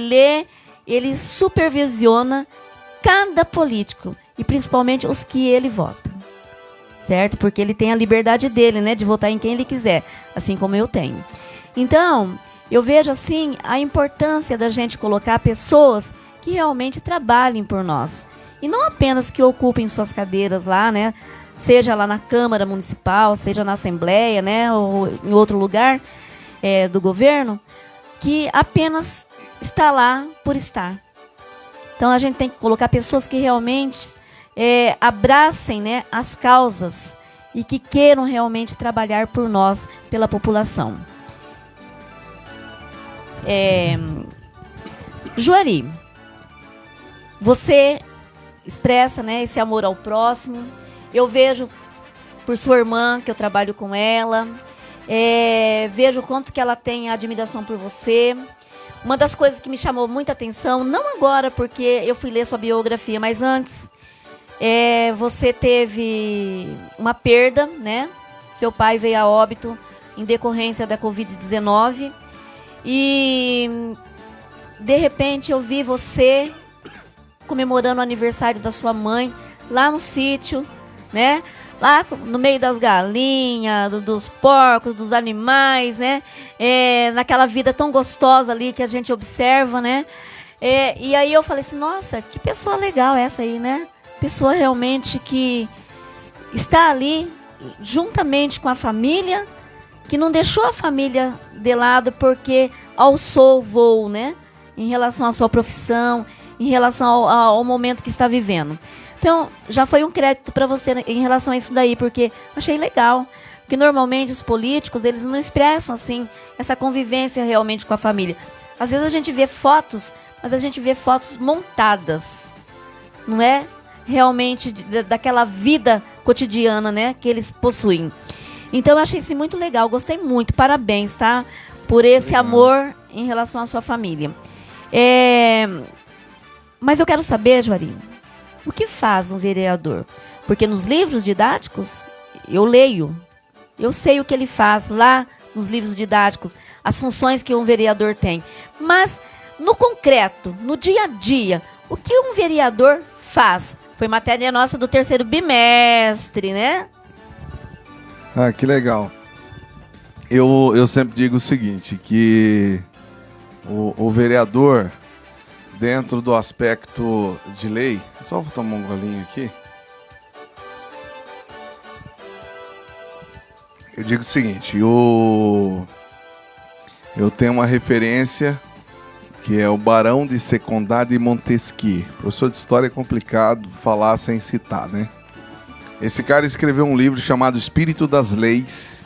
lê, ele supervisiona cada político. E principalmente os que ele vota. Certo? Porque ele tem a liberdade dele, né? De votar em quem ele quiser. Assim como eu tenho. Então, eu vejo assim a importância da gente colocar pessoas que realmente trabalhem por nós. E não apenas que ocupem suas cadeiras lá, né? Seja lá na Câmara Municipal, seja na Assembleia, né? Ou em outro lugar do governo, que apenas está lá por estar. Então a gente tem que colocar pessoas que realmente abracem, né, as causas e que queiram realmente trabalhar por nós, pela população. Juari, você expressa, né, esse amor ao próximo. Eu vejo por sua irmã, que eu trabalho com ela, vejo o quanto que ela tem admiração por você. Uma das coisas que me chamou muita atenção, não agora porque eu fui ler sua biografia, mas antes, você teve uma perda, né? Seu pai veio a óbito em decorrência da Covid-19 e de repente eu vi você comemorando o aniversário da sua mãe lá no sítio, né? Lá no meio das galinhas, dos porcos, dos animais, né? Naquela vida tão gostosa ali que a gente observa, né? E aí eu falei assim, nossa, que pessoa legal essa aí, né? Pessoa realmente que está ali juntamente com a família, que não deixou a família de lado porque alçou o voo, né? Em relação à sua profissão, em relação ao momento que está vivendo. Então, já foi um crédito para você em relação a isso daí, porque achei legal. Porque normalmente os políticos, eles não expressam assim essa convivência realmente com a família. Às vezes a gente vê fotos, mas a gente vê fotos montadas. Não é realmente daquela vida cotidiana, né, que eles possuem. Então eu achei isso muito legal, gostei muito. Parabéns, tá? Por esse amor em relação à sua família. Mas eu quero saber, Juari, o que faz um vereador? Porque nos livros didáticos, eu leio. Eu sei o que ele faz lá nos livros didáticos, as funções que um vereador tem. Mas, no concreto, no dia a dia, o que um vereador faz? Foi matéria nossa do 3º bimestre, né? Ah, que legal. Eu sempre digo o seguinte, que o vereador, dentro do aspecto de lei... Só vou tomar um golinho aqui. Eu digo o seguinte, eu tenho uma referência que é o Barão de Secondade e Montesquieu. Professor de história é complicado falar sem citar, né? Esse cara escreveu um livro chamado Espírito das Leis.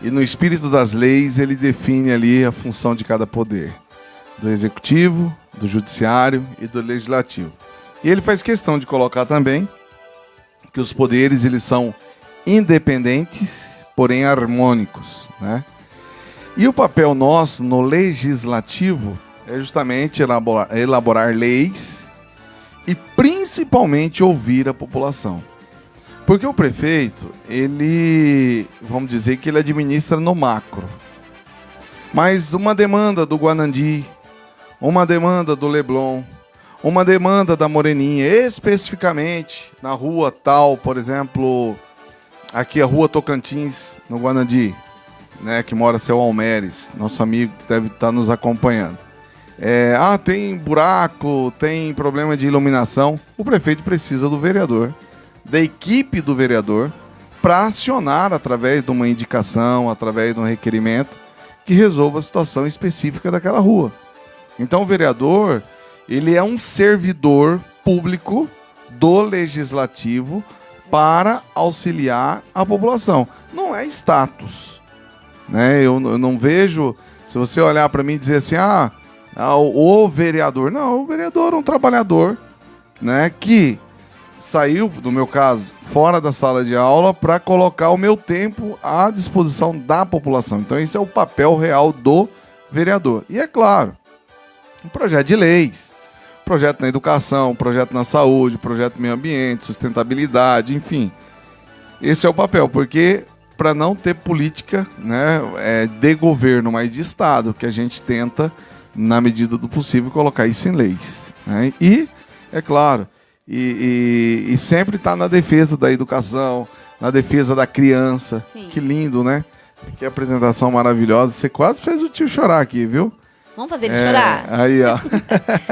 E no Espírito das Leis ele define ali a função de cada poder. Do executivo, do Judiciário e do Legislativo. E ele faz questão de colocar também que os poderes eles são independentes, porém harmônicos, né? E o papel nosso no Legislativo é justamente elaborar leis e principalmente ouvir a população. Porque o prefeito, ele, vamos dizer que ele administra no macro. Mas uma demanda do Guanandi, uma demanda do Leblon, uma demanda da Moreninha, especificamente na rua tal, por exemplo, aqui a rua Tocantins, no Guanandi, né, que mora seu Almeres, nosso amigo que deve estar nos acompanhando. Tem buraco, tem problema de iluminação. O prefeito precisa do vereador, da equipe do vereador, para acionar através de uma indicação, através de um requerimento, que resolva a situação específica daquela rua. Então o vereador, ele é um servidor público do Legislativo para auxiliar a população. Não é status, né? Eu não vejo, se você olhar para mim e dizer assim, o vereador. Não, o vereador é um trabalhador, né, que saiu, no meu caso, fora da sala de aula para colocar o meu tempo à disposição da população. Então esse é o papel real do vereador. E é claro, um projeto de leis, projeto na educação, projeto na saúde, projeto no meio ambiente, sustentabilidade, enfim. Esse é o papel, porque para não ter política, né, de governo, mas de Estado, que a gente tenta, na medida do possível, colocar isso em leis, né? E, é claro, e sempre está na defesa da educação, na defesa da criança. Sim. Que lindo, né? Que apresentação maravilhosa. Você quase fez o tio chorar aqui, viu? Vamos fazer ele chorar? Aí, ó.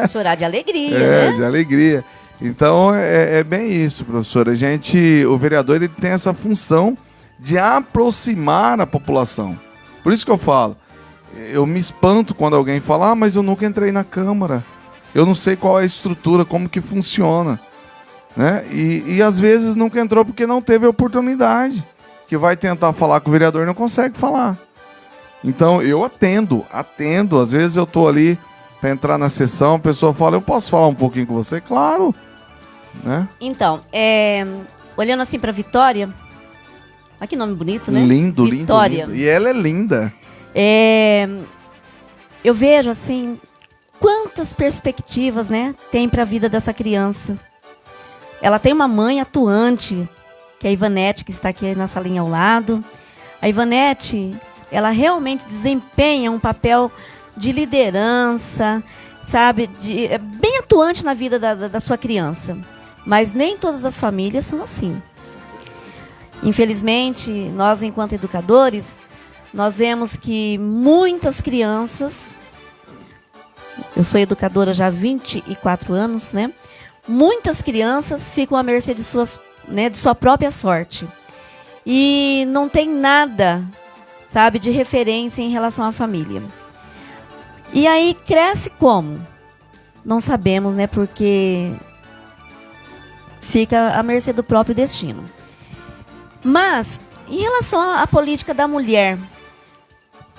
Chorar de alegria, né? De alegria. Então, é bem isso, professora. O vereador, ele tem essa função de aproximar a população. Por isso que eu falo, eu me espanto quando alguém fala, mas eu nunca entrei na Câmara. Eu não sei qual é a estrutura, como que funciona, né? E às vezes nunca entrou porque não teve oportunidade. Que vai tentar falar com o vereador e não consegue falar. Então eu atendo. Às vezes eu tô ali para entrar na sessão, a pessoa fala, eu posso falar um pouquinho com você? Claro, né? Então, olhando assim para Vitória, olha que nome bonito, né? Lindo, Vitória. lindo. E ela é linda. Eu vejo assim quantas perspectivas, né, tem para a vida dessa criança. Ela tem uma mãe atuante, que é a Ivanete, que está aqui na salinha ao lado. A Ivanete, ela realmente desempenha um papel de liderança, sabe, bem atuante na vida da sua criança. Mas nem todas as famílias são assim. Infelizmente, nós, enquanto educadores, nós vemos que muitas crianças, eu sou educadora já há 24 anos, né? Muitas crianças ficam à mercê de sua própria sorte. E não tem nada, sabe, de referência em relação à família. E aí cresce como? Não sabemos, né? Porque fica à mercê do próprio destino. Mas, em relação à política da mulher,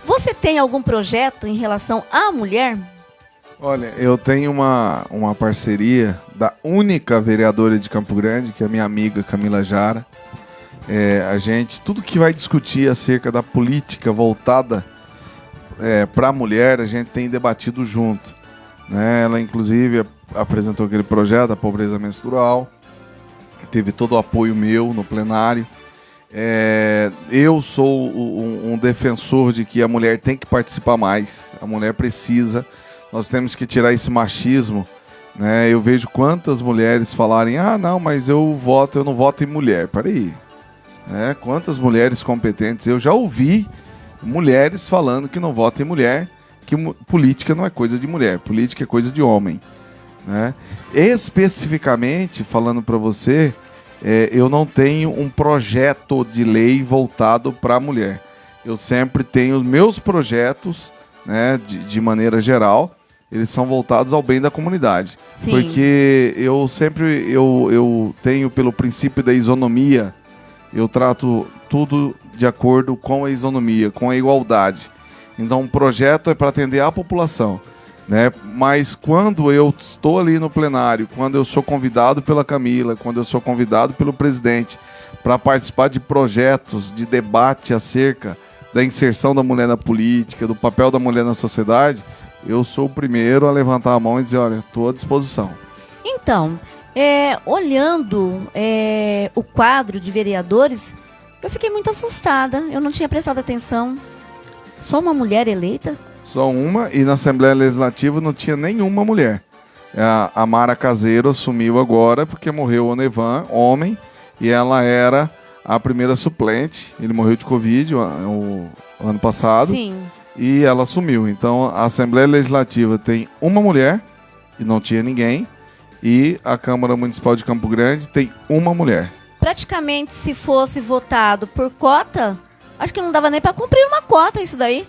você tem algum projeto em relação à mulher? Olha, eu tenho uma parceria da única vereadora de Campo Grande, que é a minha amiga Camila Jara. A gente, tudo que vai discutir acerca da política voltada para a mulher, a gente tem debatido junto, né? Ela, inclusive, apresentou aquele projeto da pobreza menstrual, teve todo o apoio meu no plenário. Eu sou um defensor de que a mulher tem que participar mais, a mulher precisa. Nós temos que tirar esse machismo, né? Eu vejo quantas mulheres falarem, não, mas eu não voto em mulher. Peraí, né? Quantas mulheres competentes, eu já ouvi mulheres falando que não votam em mulher, que política não é coisa de mulher, política é coisa de homem, né? Especificamente, falando para você, eu não tenho um projeto de lei voltado para a mulher. Eu sempre tenho os meus projetos, né, de maneira geral, eles são voltados ao bem da comunidade. Sim. Porque eu tenho, pelo princípio da isonomia, eu trato tudo de acordo com a isonomia, com a igualdade. Então, o projeto é para atender a população. né? Mas quando eu estou ali no plenário, quando eu sou convidado pela Camila, quando eu sou convidado pelo presidente para participar de projetos de debate acerca da inserção da mulher na política, do papel da mulher na sociedade, eu sou o primeiro a levantar a mão e dizer, olha, estou à disposição. Então, olhando o quadro de vereadores, eu fiquei muito assustada. Eu não tinha prestado atenção. Só uma mulher eleita? Só uma, e na Assembleia Legislativa não tinha nenhuma mulher. A Mara Caseiro assumiu agora, porque morreu o Onevan, homem, e ela era a primeira suplente. Ele morreu de Covid o ano passado. Sim. E ela assumiu. Então, a Assembleia Legislativa tem uma mulher, e não tinha ninguém, e a Câmara Municipal de Campo Grande tem uma mulher. Praticamente, se fosse votado por cota, acho que não dava nem para cumprir uma cota isso daí.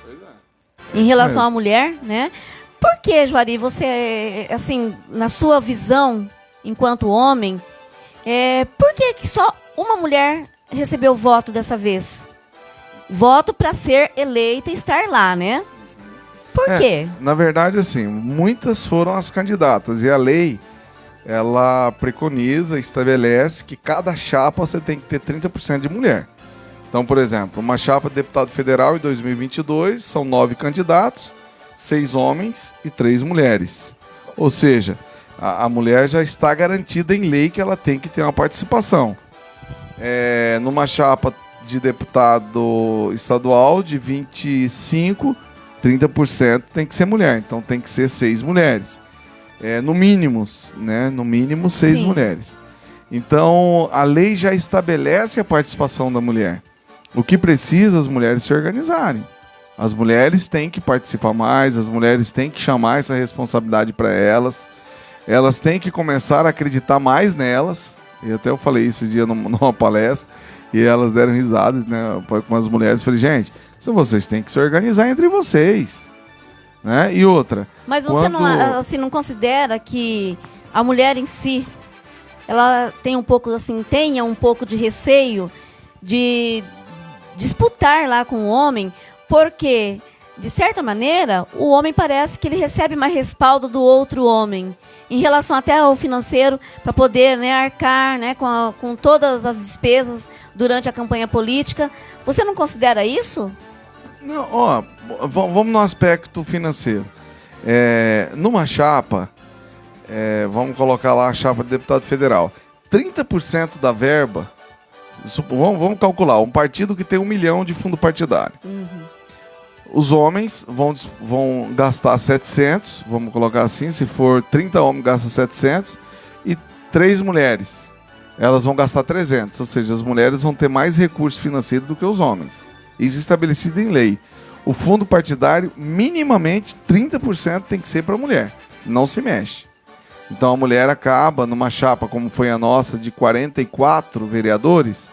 Pois é. Em relação à mulher, né? Por que, Juari, você, assim, na sua visão, enquanto homem, por que só uma mulher recebeu voto dessa vez? Voto para ser eleita e estar lá, né? Por quê? Na verdade, assim, muitas foram as candidatas, e a lei, ela preconiza, estabelece que cada chapa você tem que ter 30% de mulher. Então, por exemplo, uma chapa de deputado federal em 2022 são 9 candidatos, 6 homens e 3 mulheres. Ou seja, a mulher já está garantida em lei que ela tem que ter uma participação. Numa chapa de deputado estadual de 25, 30% tem que ser mulher. Então tem que ser 6 mulheres. No mínimo, né? No mínimo 6 mulheres. Então a lei já estabelece a participação da mulher. O que precisa as mulheres se organizarem. As mulheres têm que participar mais, as mulheres têm que chamar essa responsabilidade para elas. Elas têm que começar a acreditar mais nelas. E até eu falei isso esse dia numa palestra, e elas deram risada, né, com as mulheres. Falei, gente, vocês têm que se organizar entre vocês. Né? E outra... Mas você não considera que a mulher em si, ela tenha um pouco de receio de disputar lá com o homem, porque, de certa maneira, o homem parece que ele recebe mais respaldo do outro homem, em relação até ao financeiro, para poder, né, arcar, né, com todas as despesas durante a campanha política. Você não considera isso? Não, vamos no aspecto financeiro. Numa chapa, vamos colocar lá a chapa de deputado federal, 30% da verba, vamos calcular, um partido que tem 1 milhão de fundo partidário. Os homens vão gastar 700, vamos colocar assim, se for 30 homens gastam 700, e 3 mulheres, elas vão gastar 300, ou seja, as mulheres vão ter mais recursos financeiros do que os homens. Isso é estabelecido em lei. O fundo partidário, minimamente 30% tem que ser para a mulher, não se mexe. Então a mulher acaba, numa chapa como foi a nossa, de 44 vereadores,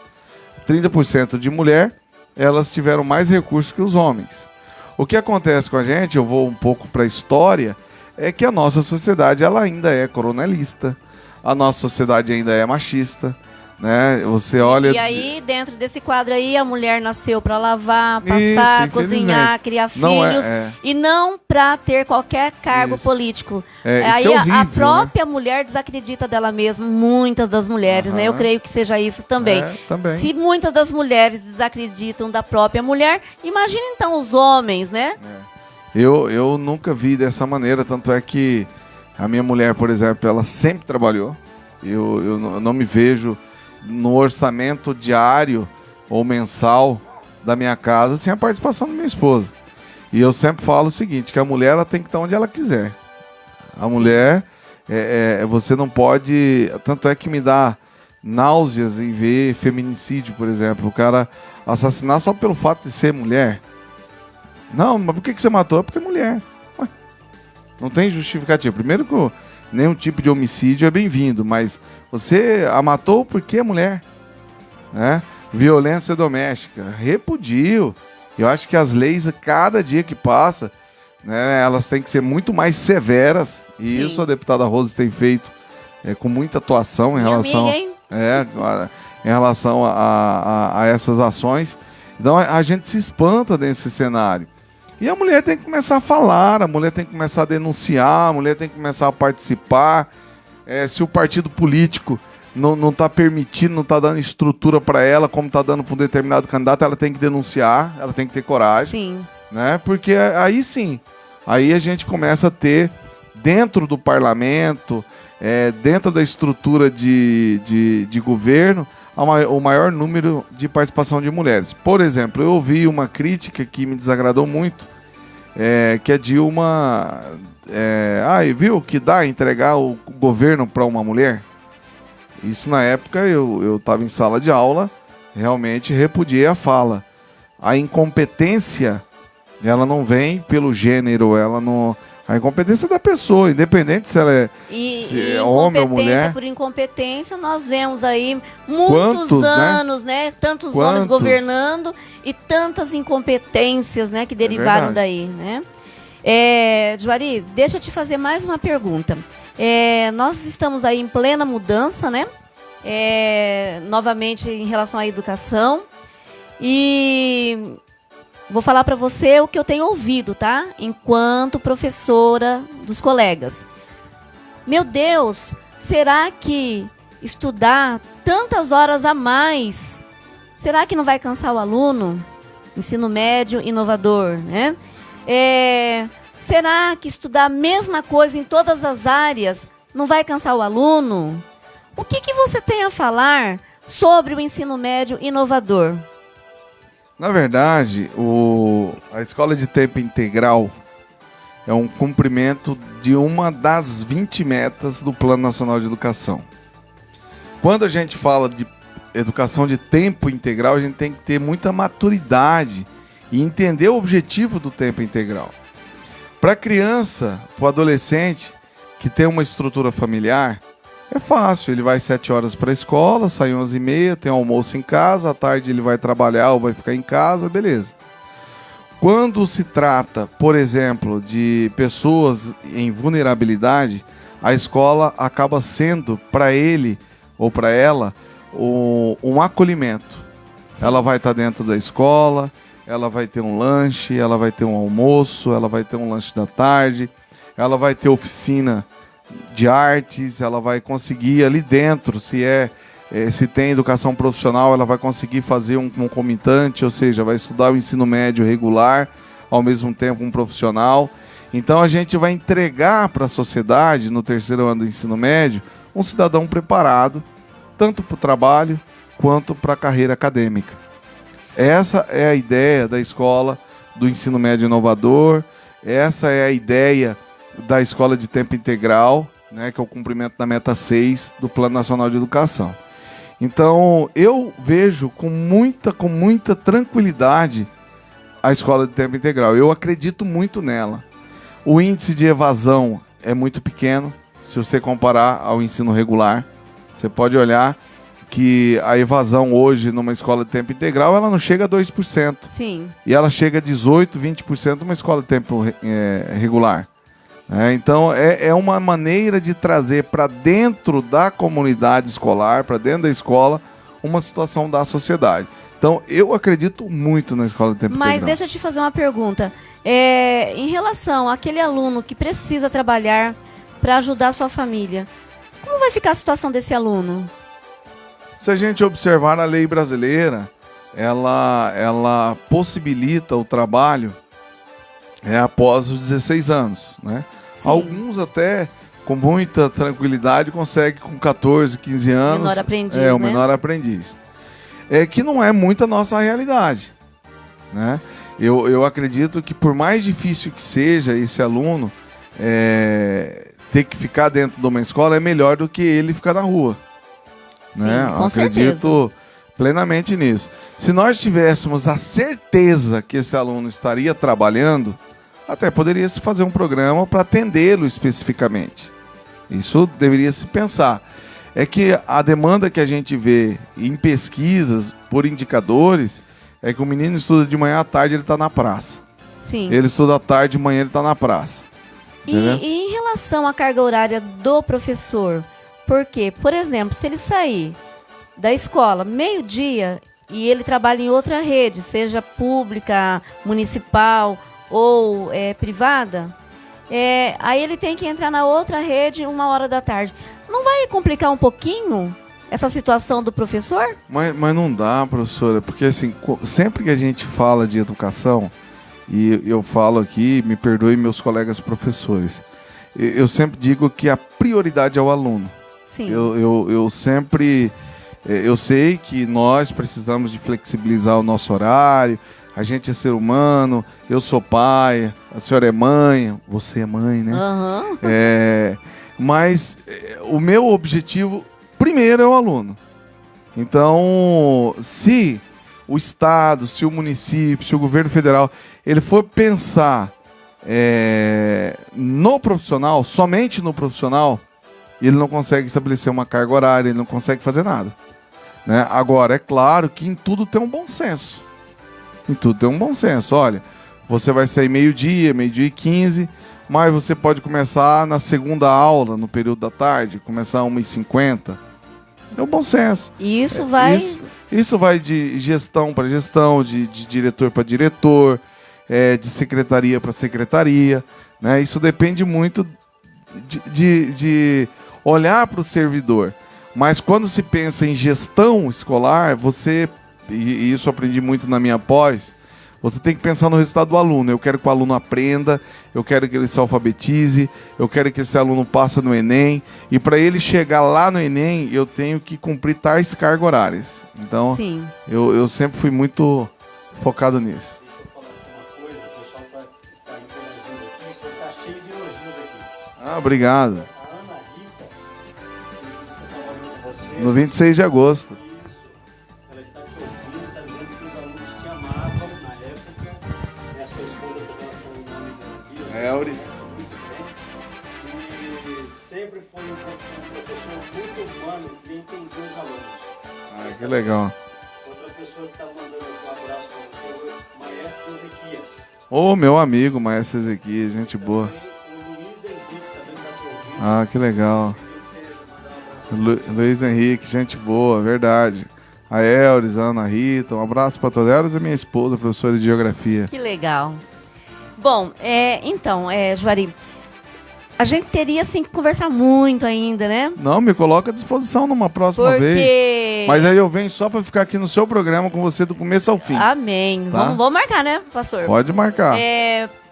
30% de mulher, elas tiveram mais recursos que os homens. O que acontece com a gente, eu vou um pouco para a história, é que a nossa sociedade ela ainda é coronelista, a nossa sociedade ainda é machista, né? Você olha... E aí, dentro desse quadro aí, a mulher nasceu para lavar, passar, cozinhar, criar filhos, e não para ter qualquer cargo político. Aí horrível, a própria mulher desacredita dela mesma, muitas das mulheres, né? Eu creio que seja isso também. Também. Se muitas das mulheres desacreditam da própria mulher, imagina então os homens, né? Eu nunca vi dessa maneira, tanto é que a minha mulher, por exemplo, ela sempre trabalhou. Eu não me vejo no orçamento diário ou mensal da minha casa sem a participação da minha esposa. E eu sempre falo o seguinte, que a mulher ela tem que estar onde ela quiser. A mulher, você não pode... Tanto é que me dá náuseas em ver feminicídio, por exemplo. O cara assassinar só pelo fato de ser mulher. Não, mas por que você matou? É porque é mulher. Ué, não tem justificativa. Primeiro que nenhum tipo de homicídio é bem-vindo, mas você a matou porque é mulher, né? Violência doméstica, repudio. Eu acho que as leis, cada dia que passa, né, elas têm que ser muito mais severas, e isso a deputada Rose tem feito com muita atuação em relação a essas ações. Então a gente se espanta desse cenário. E a mulher tem que começar a falar, a mulher tem que começar a denunciar, a mulher tem que começar a participar. Se o partido político não está permitindo, não está dando estrutura para ela, como está dando para um determinado candidato, ela tem que denunciar, ela tem que ter coragem. Sim. Né? Porque aí sim, aí a gente começa a ter, dentro do parlamento, dentro da estrutura de governo, o maior número de participação de mulheres. Por exemplo, eu ouvi uma crítica que me desagradou muito, que a Dilma... viu que dá entregar o governo para uma mulher? Isso na época eu estava em sala de aula, realmente repudiei a fala. A incompetência, ela não vem pelo gênero, a incompetência da pessoa, independente se ela é homem ou mulher. Por incompetência, nós vemos aí muitos anos, né? Tantos homens governando e tantas incompetências, né, que derivaram daí, né? Juari, deixa eu te fazer mais uma pergunta. Nós estamos aí em plena mudança, né? Novamente em relação à educação. E vou falar para você o que eu tenho ouvido, tá? Enquanto professora dos colegas. Meu Deus, será que estudar tantas horas a mais, será que não vai cansar o aluno? Ensino médio inovador, né? Será que estudar a mesma coisa em todas as áreas não vai cansar o aluno? O que você tem a falar sobre o ensino médio inovador? Na verdade, a escola de tempo integral é um cumprimento de uma das 20 metas do Plano Nacional de Educação. Quando a gente fala de educação de tempo integral, a gente tem que ter muita maturidade e entender o objetivo do tempo integral. Para a criança, para o adolescente que tem uma estrutura familiar, é fácil. Ele vai 7 horas para a escola, sai 11h30, tem almoço em casa, à tarde ele vai trabalhar ou vai ficar em casa, beleza. Quando se trata, por exemplo, de pessoas em vulnerabilidade, a escola acaba sendo para ele ou para ela um acolhimento. Sim. Ela vai estar dentro da escola, ela vai ter um lanche, ela vai ter um almoço, ela vai ter um lanche da tarde, ela vai ter oficina de artes, ela vai conseguir ali dentro, se tem educação profissional, ela vai conseguir fazer um concomitante, ou seja, vai estudar o ensino médio regular, ao mesmo tempo um profissional. Então a gente vai entregar para a sociedade, no 3º ano do ensino médio, um cidadão preparado, tanto para o trabalho quanto para a carreira acadêmica. Essa é a ideia da escola do ensino médio inovador, essa é a ideia da escola de tempo integral, né, que é o cumprimento da meta 6 do Plano Nacional de Educação. Então, eu vejo com muita tranquilidade a escola de tempo integral. Eu acredito muito nela. O índice de evasão é muito pequeno, se você comparar ao ensino regular. Você pode olhar que a evasão hoje numa escola de tempo integral, ela não chega a 2%. Sim. E ela chega a 18%, 20% numa escola de tempo regular. Então, é uma maneira de trazer para dentro da comunidade escolar, para dentro da escola, uma situação da sociedade. Então, eu acredito muito na escola de tempo integral. Mas deixa eu te fazer uma pergunta. Em relação àquele aluno que precisa trabalhar para ajudar a sua família, como vai ficar a situação desse aluno? Se a gente observar a lei brasileira, ela possibilita o trabalho após os 16 anos, né? Sim. Alguns até com muita tranquilidade conseguem com 14, 15 anos. Menor aprendiz, o menor aprendiz. Que não é muito a nossa realidade, né? Eu acredito que por mais difícil que seja esse aluno ter que ficar dentro de uma escola, é melhor do que ele ficar na rua. Sim, né? Com acredito certeza. Plenamente nisso. Se nós tivéssemos a certeza que esse aluno estaria trabalhando, até poderia se fazer um programa para atendê-lo especificamente. Isso deveria se pensar. É que a demanda que a gente vê em pesquisas por indicadores é que o menino estuda de manhã à tarde, ele está na praça. Sim. Ele estuda à tarde, de manhã ele está na praça. E em relação à carga horária do professor, por quê? Por exemplo, se ele sair da escola meio-dia e ele trabalha em outra rede, seja pública, municipal ou privada, aí ele tem que entrar na outra rede 1h da tarde. Não vai complicar um pouquinho essa situação do professor? Mas não dá, professora, porque assim, sempre que a gente fala de educação, e eu falo aqui, me perdoem meus colegas professores, eu sempre digo que a prioridade é o aluno. Sim. Eu sempre... Eu sei que nós precisamos de flexibilizar o nosso horário, a gente é ser humano, eu sou pai, a senhora é mãe, você é mãe, né? Uhum. Mas o meu objetivo primeiro é o aluno. Então, se o Estado, se o município, se o governo federal, ele for pensar no profissional, somente no profissional, ele não consegue estabelecer uma carga horária, ele não consegue fazer nada. Né? Agora, é claro que em tudo tem um bom senso. Em tudo tem um bom senso. Olha, você vai sair meio-dia, meio-dia e 15, mas você pode começar na segunda aula, no período da tarde, começar 1h50. É o bom senso. E isso vai... Isso vai de gestão para gestão, de diretor para diretor, de secretaria para secretaria. Né? Isso depende muito de olhar para o servidor. Mas quando se pensa em gestão escolar, e isso eu aprendi muito na minha pós, você tem que pensar no resultado do aluno. Eu quero que o aluno aprenda, eu quero que ele se alfabetize, eu quero que esse aluno passe no Enem. E para ele chegar lá no Enem, eu tenho que cumprir tais cargas horárias. Então, Sim. Eu sempre fui muito focado nisso. Ah, obrigado. No 26 de agosto. Ela está te ouvindo, está dizendo que os alunos te amavam na época. A sua esposa também foi o nome dela. Euris. E sempre foi um professor muito humano que entendia os alunos. Ah, que legal. Outra pessoa que está mandando um abraço para você é o Maestro Ezequias. Ô, meu amigo, Maestro Ezequias, gente boa. O Luiz Henrique também está te ouvindo. Ah, que legal. Luiz Henrique, gente boa, verdade. A Euris, a Ana Rita, um abraço para todas elas. E minha esposa, professora de Geografia. Que legal. Bom, então, Juari, a gente teria, assim, que conversar muito ainda, né? Não, me coloca à disposição numa próxima vez. Mas aí eu venho só para ficar aqui no seu programa com você do começo ao fim. Amém. Tá? Vamos marcar, né, pastor? Pode marcar.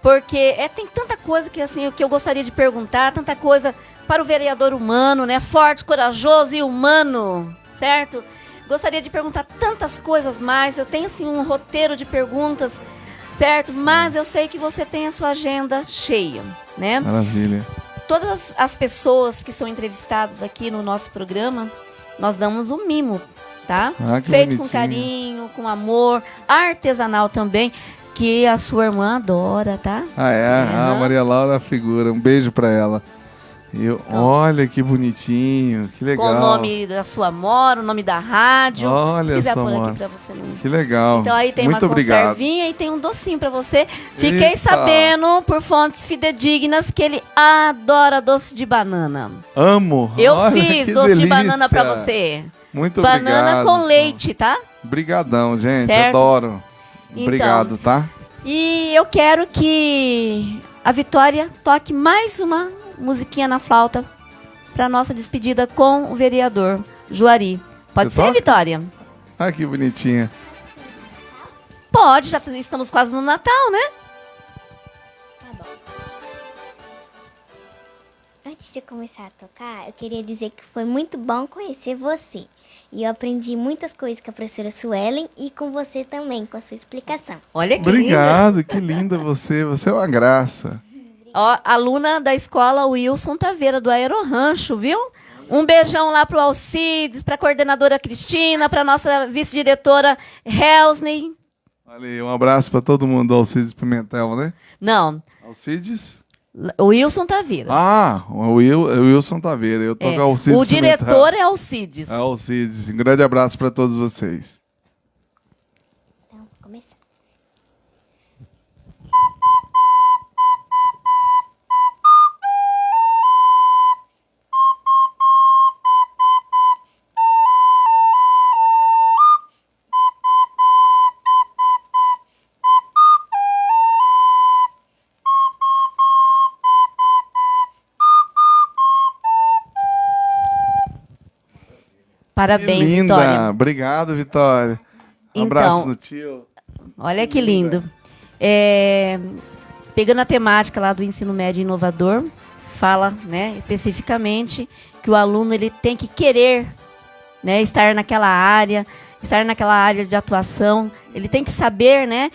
Porque tem tanta coisa que, assim, que eu gostaria de perguntar, tanta coisa para o vereador humano, né? Forte, corajoso e humano, certo? Gostaria de perguntar tantas coisas mais. Eu tenho, assim, um roteiro de perguntas, certo? Mas eu sei que você tem a sua agenda cheia, né? Maravilha. Todas as pessoas que são entrevistadas aqui no nosso programa, nós damos um mimo, tá? Feito com carinho, com amor, artesanal também, que a sua irmã adora, tá? A Maria Laura é a figura. Um beijo para ela. Olha que bonitinho, que legal. Com o nome da sua mora, o nome da rádio. Olha, se quiser só pôr aqui pra você. Que legal. Então aí tem muito uma obrigado. conservinha e tem um docinho pra você. Fiquei Eita. sabendo por fontes fidedignas que ele adora doce de banana. Amo. Eu Olha, fiz que doce de delícia. banana pra você. Muito banana obrigado. com leite, tá? Obrigadão, gente. Certo? Adoro. Então, Obrigado, tá? E eu quero que a Vitória toque mais uma musiquinha na flauta para nossa despedida com o vereador Juari. Pode Você ser, toca? Vitória? Ah, que bonitinha. Pode, já estamos quase no Natal, né? Tá bom. Antes de eu começar a tocar, eu queria dizer que foi muito bom conhecer você. E eu aprendi muitas coisas com a professora Suelen e com você também, com a sua explicação. Olha que Obrigado, linda. que linda você. Você é uma graça. Ó, aluna da escola Wilson Taveira, do Aerorancho, viu? Um beijão lá pro Alcides, pra coordenadora Cristina, pra nossa vice-diretora Helsney. Olha aí, um abraço para todo mundo do Alcides Pimentel, né? Não, Alcides? o Wilson Taveira. Ah, o Wilson Taveira. Eu toco Alcides O diretor é Alcides. É Alcides. Um grande abraço para todos vocês. Então, vou começar. Parabéns, Que linda. Vitória. Obrigado, Vitória. Um abraço no tio. Olha que lindo. Pegando a temática lá do ensino médio inovador, fala, né, especificamente que o aluno ele tem que querer, né, estar naquela área de atuação. Ele tem que saber, né,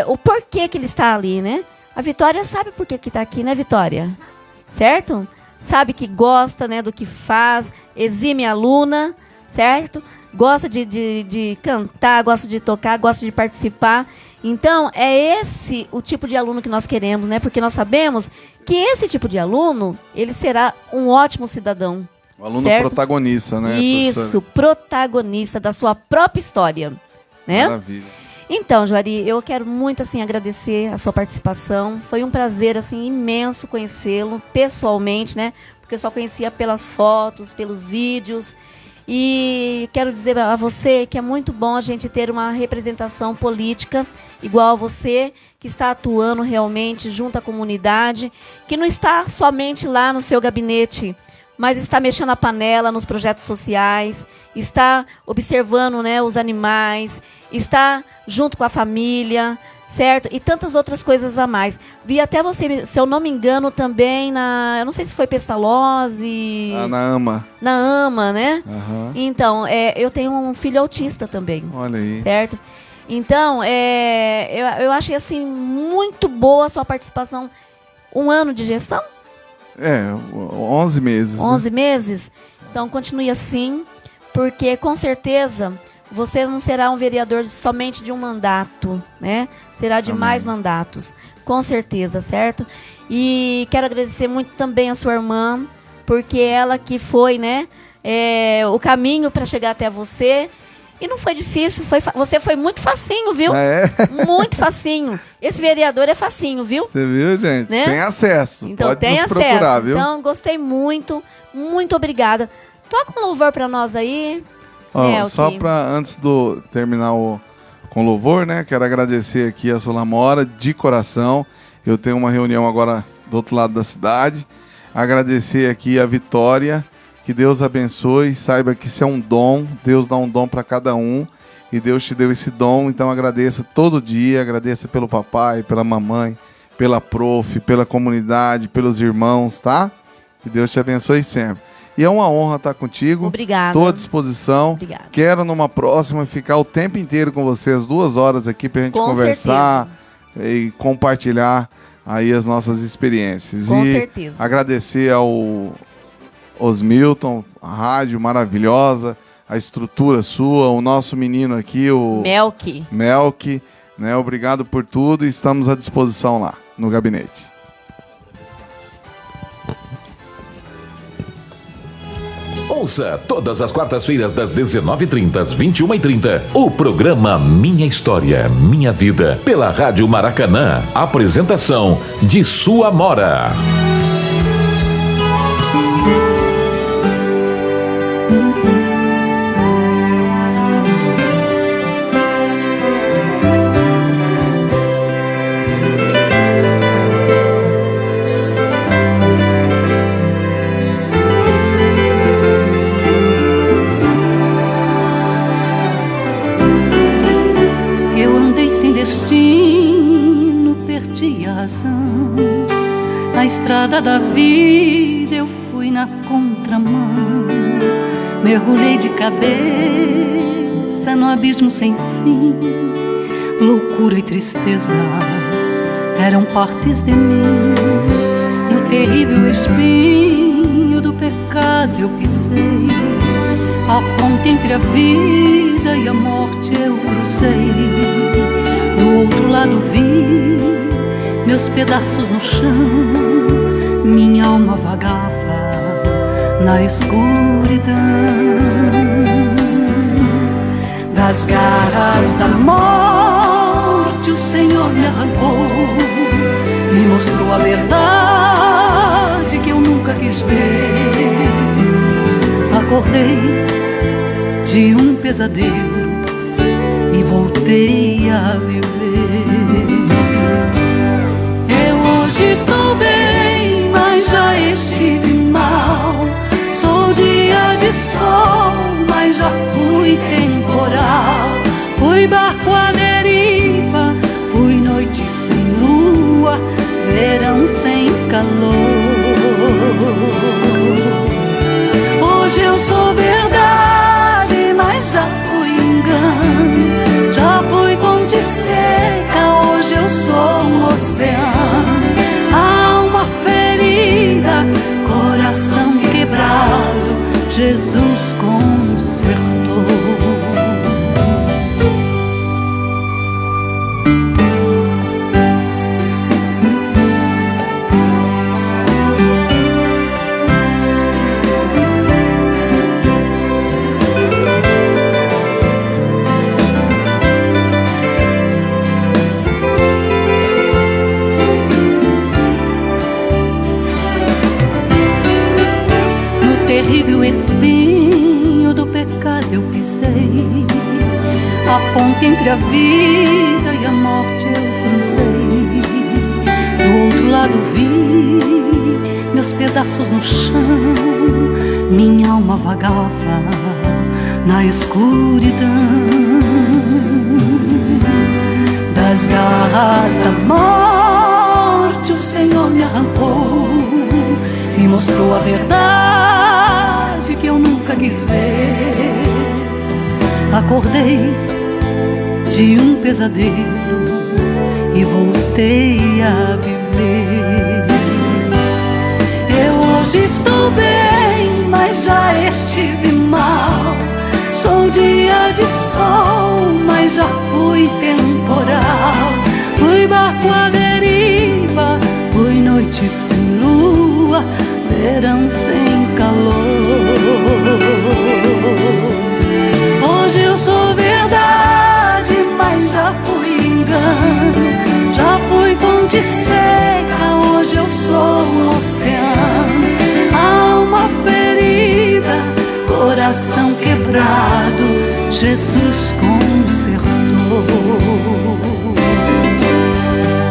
o porquê que ele está ali, né? A Vitória sabe por que está aqui, né, Vitória? Certo? Sabe que gosta, né, do que faz, exime aluna, certo? Gosta de cantar, gosta de tocar, gosta de participar. Então, é esse o tipo de aluno que nós queremos, né? Porque nós sabemos que esse tipo de aluno, ele será um ótimo cidadão. O aluno certo? protagonista, né? Isso, protagonista da sua própria história, né? Maravilha. Então, Juari, eu quero muito, assim, agradecer a sua participação. Foi um prazer, assim, imenso conhecê-lo pessoalmente, né? Porque eu só conhecia pelas fotos, pelos vídeos. E quero dizer a você que é muito bom a gente ter uma representação política igual a você, que está atuando realmente junto à comunidade, que não está somente lá no seu gabinete, mas está mexendo a panela nos projetos sociais, está observando, né, os animais, está junto com a família, certo? E tantas outras coisas a mais. Vi até você, se eu não me engano, também eu não sei se foi Pestalozzi... Na AMA. Na AMA, né? Uhum. Então, eu tenho um filho autista também. Olha aí. Certo? Então, eu achei, assim, muito boa a sua participação. 1 ano de gestão? 11 meses. 11 meses? Então, continue assim, porque, com certeza, você não será um vereador somente de um mandato, né? Será de mais mandatos, com certeza, certo? E quero agradecer muito também a sua irmã, porque ela que foi, né, o caminho para chegar até você. E não foi difícil, você foi muito facinho, viu? Muito facinho. Esse vereador é facinho, viu? Você viu, gente? Né? Tem acesso. Então, pode tem nos acesso. procurar, viu? Então, gostei muito. Muito obrigada. Toca um louvor para nós aí. Só para antes do terminar com louvor, né? Quero agradecer aqui a Solamora de coração. Eu tenho uma reunião agora do outro lado da cidade. Agradecer aqui a Vitória. Que Deus abençoe. Saiba que isso é um dom. Deus dá um dom para cada um. E Deus te deu esse dom. Então agradeça todo dia. Agradeça pelo papai, pela mamãe, pela prof, pela comunidade, pelos irmãos, tá? Que Deus te abençoe sempre. E é uma honra estar contigo. Obrigada. Estou à disposição. Obrigada. Quero numa próxima ficar o tempo inteiro com vocês, 2 horas aqui pra gente conversar e compartilhar aí as nossas experiências. Com certeza. Agradecer ao Osmilton, a rádio maravilhosa, a estrutura sua, o nosso menino aqui, o Melk, né? Obrigado por tudo e estamos à disposição lá no gabinete. Ouça todas as quartas-feiras das 19h30 às 21h30 o programa Minha História, Minha Vida pela Rádio Maracanã. Apresentação de Sua Mora. Na estrada da vida eu fui na contramão, mergulhei de cabeça no abismo sem fim. Loucura e tristeza eram partes de mim. No terrível espinho do pecado eu pisei, a ponte entre a vida e a morte eu cruzei. Do outro lado vi meus pedaços no chão, minha alma vagava na escuridão. Das garras da morte o Senhor me arrancou, me mostrou a verdade que eu nunca quis ver. Acordei de um pesadelo e voltei a viver. Hoje estou bem, mas já estive mal. Sou dia de sol, mas já temporal. Fui barco à deriva, fui noite sem lua, verão sem calor. Hoje eu sou verdade, mas já fui engano. Já fui ponte seca, hoje eu sou um oceano. Alma ferida, coração quebrado, Jesus consertou. Terrível espinho do pecado eu pisei, a ponte entre a vida e a morte eu cruzei. Do outro lado vi meus pedaços no chão, minha alma vagava na escuridão. Das garras da morte o Senhor me arrancou, me mostrou a verdade que eu nunca quis ver. Acordei de um pesadelo e voltei a viver. Eu hoje estou bem, mas já estive mal. Sou dia de sol, mas já fui temporal. Fui barco à deriva, fui noite sem lua, verão sem calor. Hoje eu sou verdade, mas já fui engano. Já fui ponte seca, hoje eu sou um oceano. Alma ferida, coração quebrado, Jesus consertou.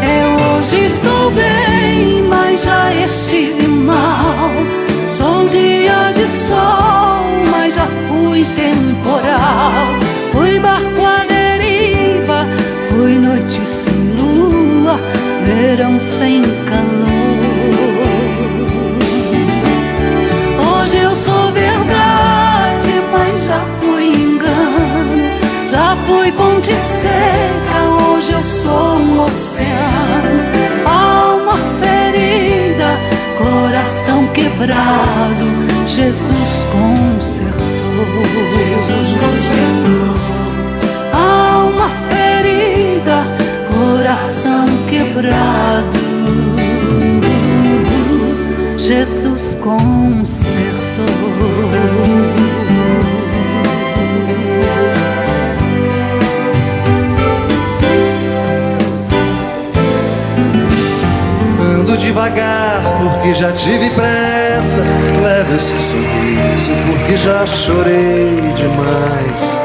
Eu hoje estou bem, mas já estive mal. Sou dia de sol, mas já fui temporal. Fui barco à deriva, fui noite sem lua, verão sem calor. Hoje eu sou verdade, mas já fui engano. Já fui ponte seca, hoje eu sou um oceano. Alma ferida, coração quebrado, Jesus consertou. Jesus consertou. Alma ferida, coração quebrado, Jesus consertou. Devagar, porque já tive pressa. Leve esse sorriso, porque já chorei demais.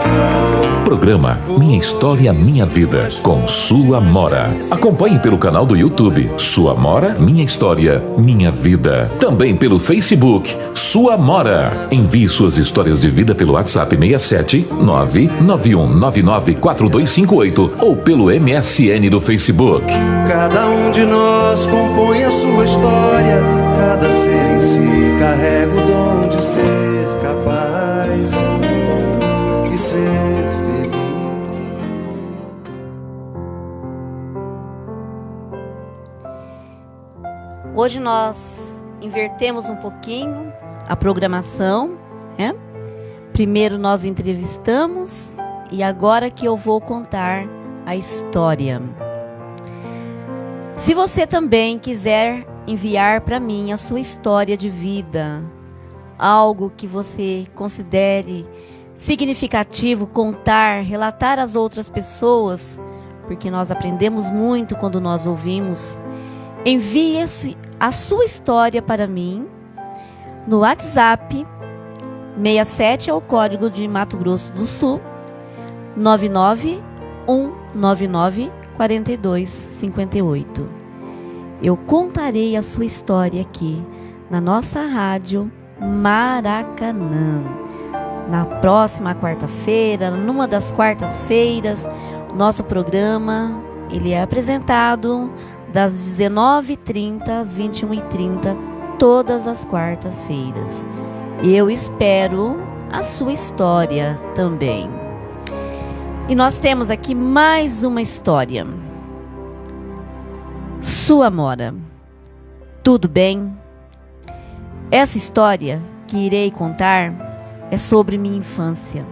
Programa Minha História, Minha Vida, com Su Amora. Acompanhe pelo canal do YouTube Su Amora, Minha História, Minha Vida. Também pelo Facebook Su Amora. Envie suas histórias de vida pelo WhatsApp 67 991994258 ou pelo MSN do Facebook. Cada um de nós compõe a sua história. Cada ser em si carrega o dom de ser capaz e ser feliz. Hoje nós invertemos um pouquinho a programação, né? Primeiro nós entrevistamos e agora que eu vou contar a história. Se você também quiser enviar para mim a sua história de vida, algo que você considere significativo contar, relatar às outras pessoas, porque nós aprendemos muito quando nós ouvimos, envie a sua história para mim no WhatsApp 67 é o código de Mato Grosso do Sul 991994258. Eu contarei a sua história aqui na nossa rádio Maracanã. na próxima quarta-feira, numa das quartas-feiras, nosso programa ele é apresentado das 19h30 às 21h30, todas as quartas-feiras. Eu espero a sua história também. E nós temos aqui mais uma história. Sua Amora, tudo bem? Essa história que irei contar é sobre minha infância.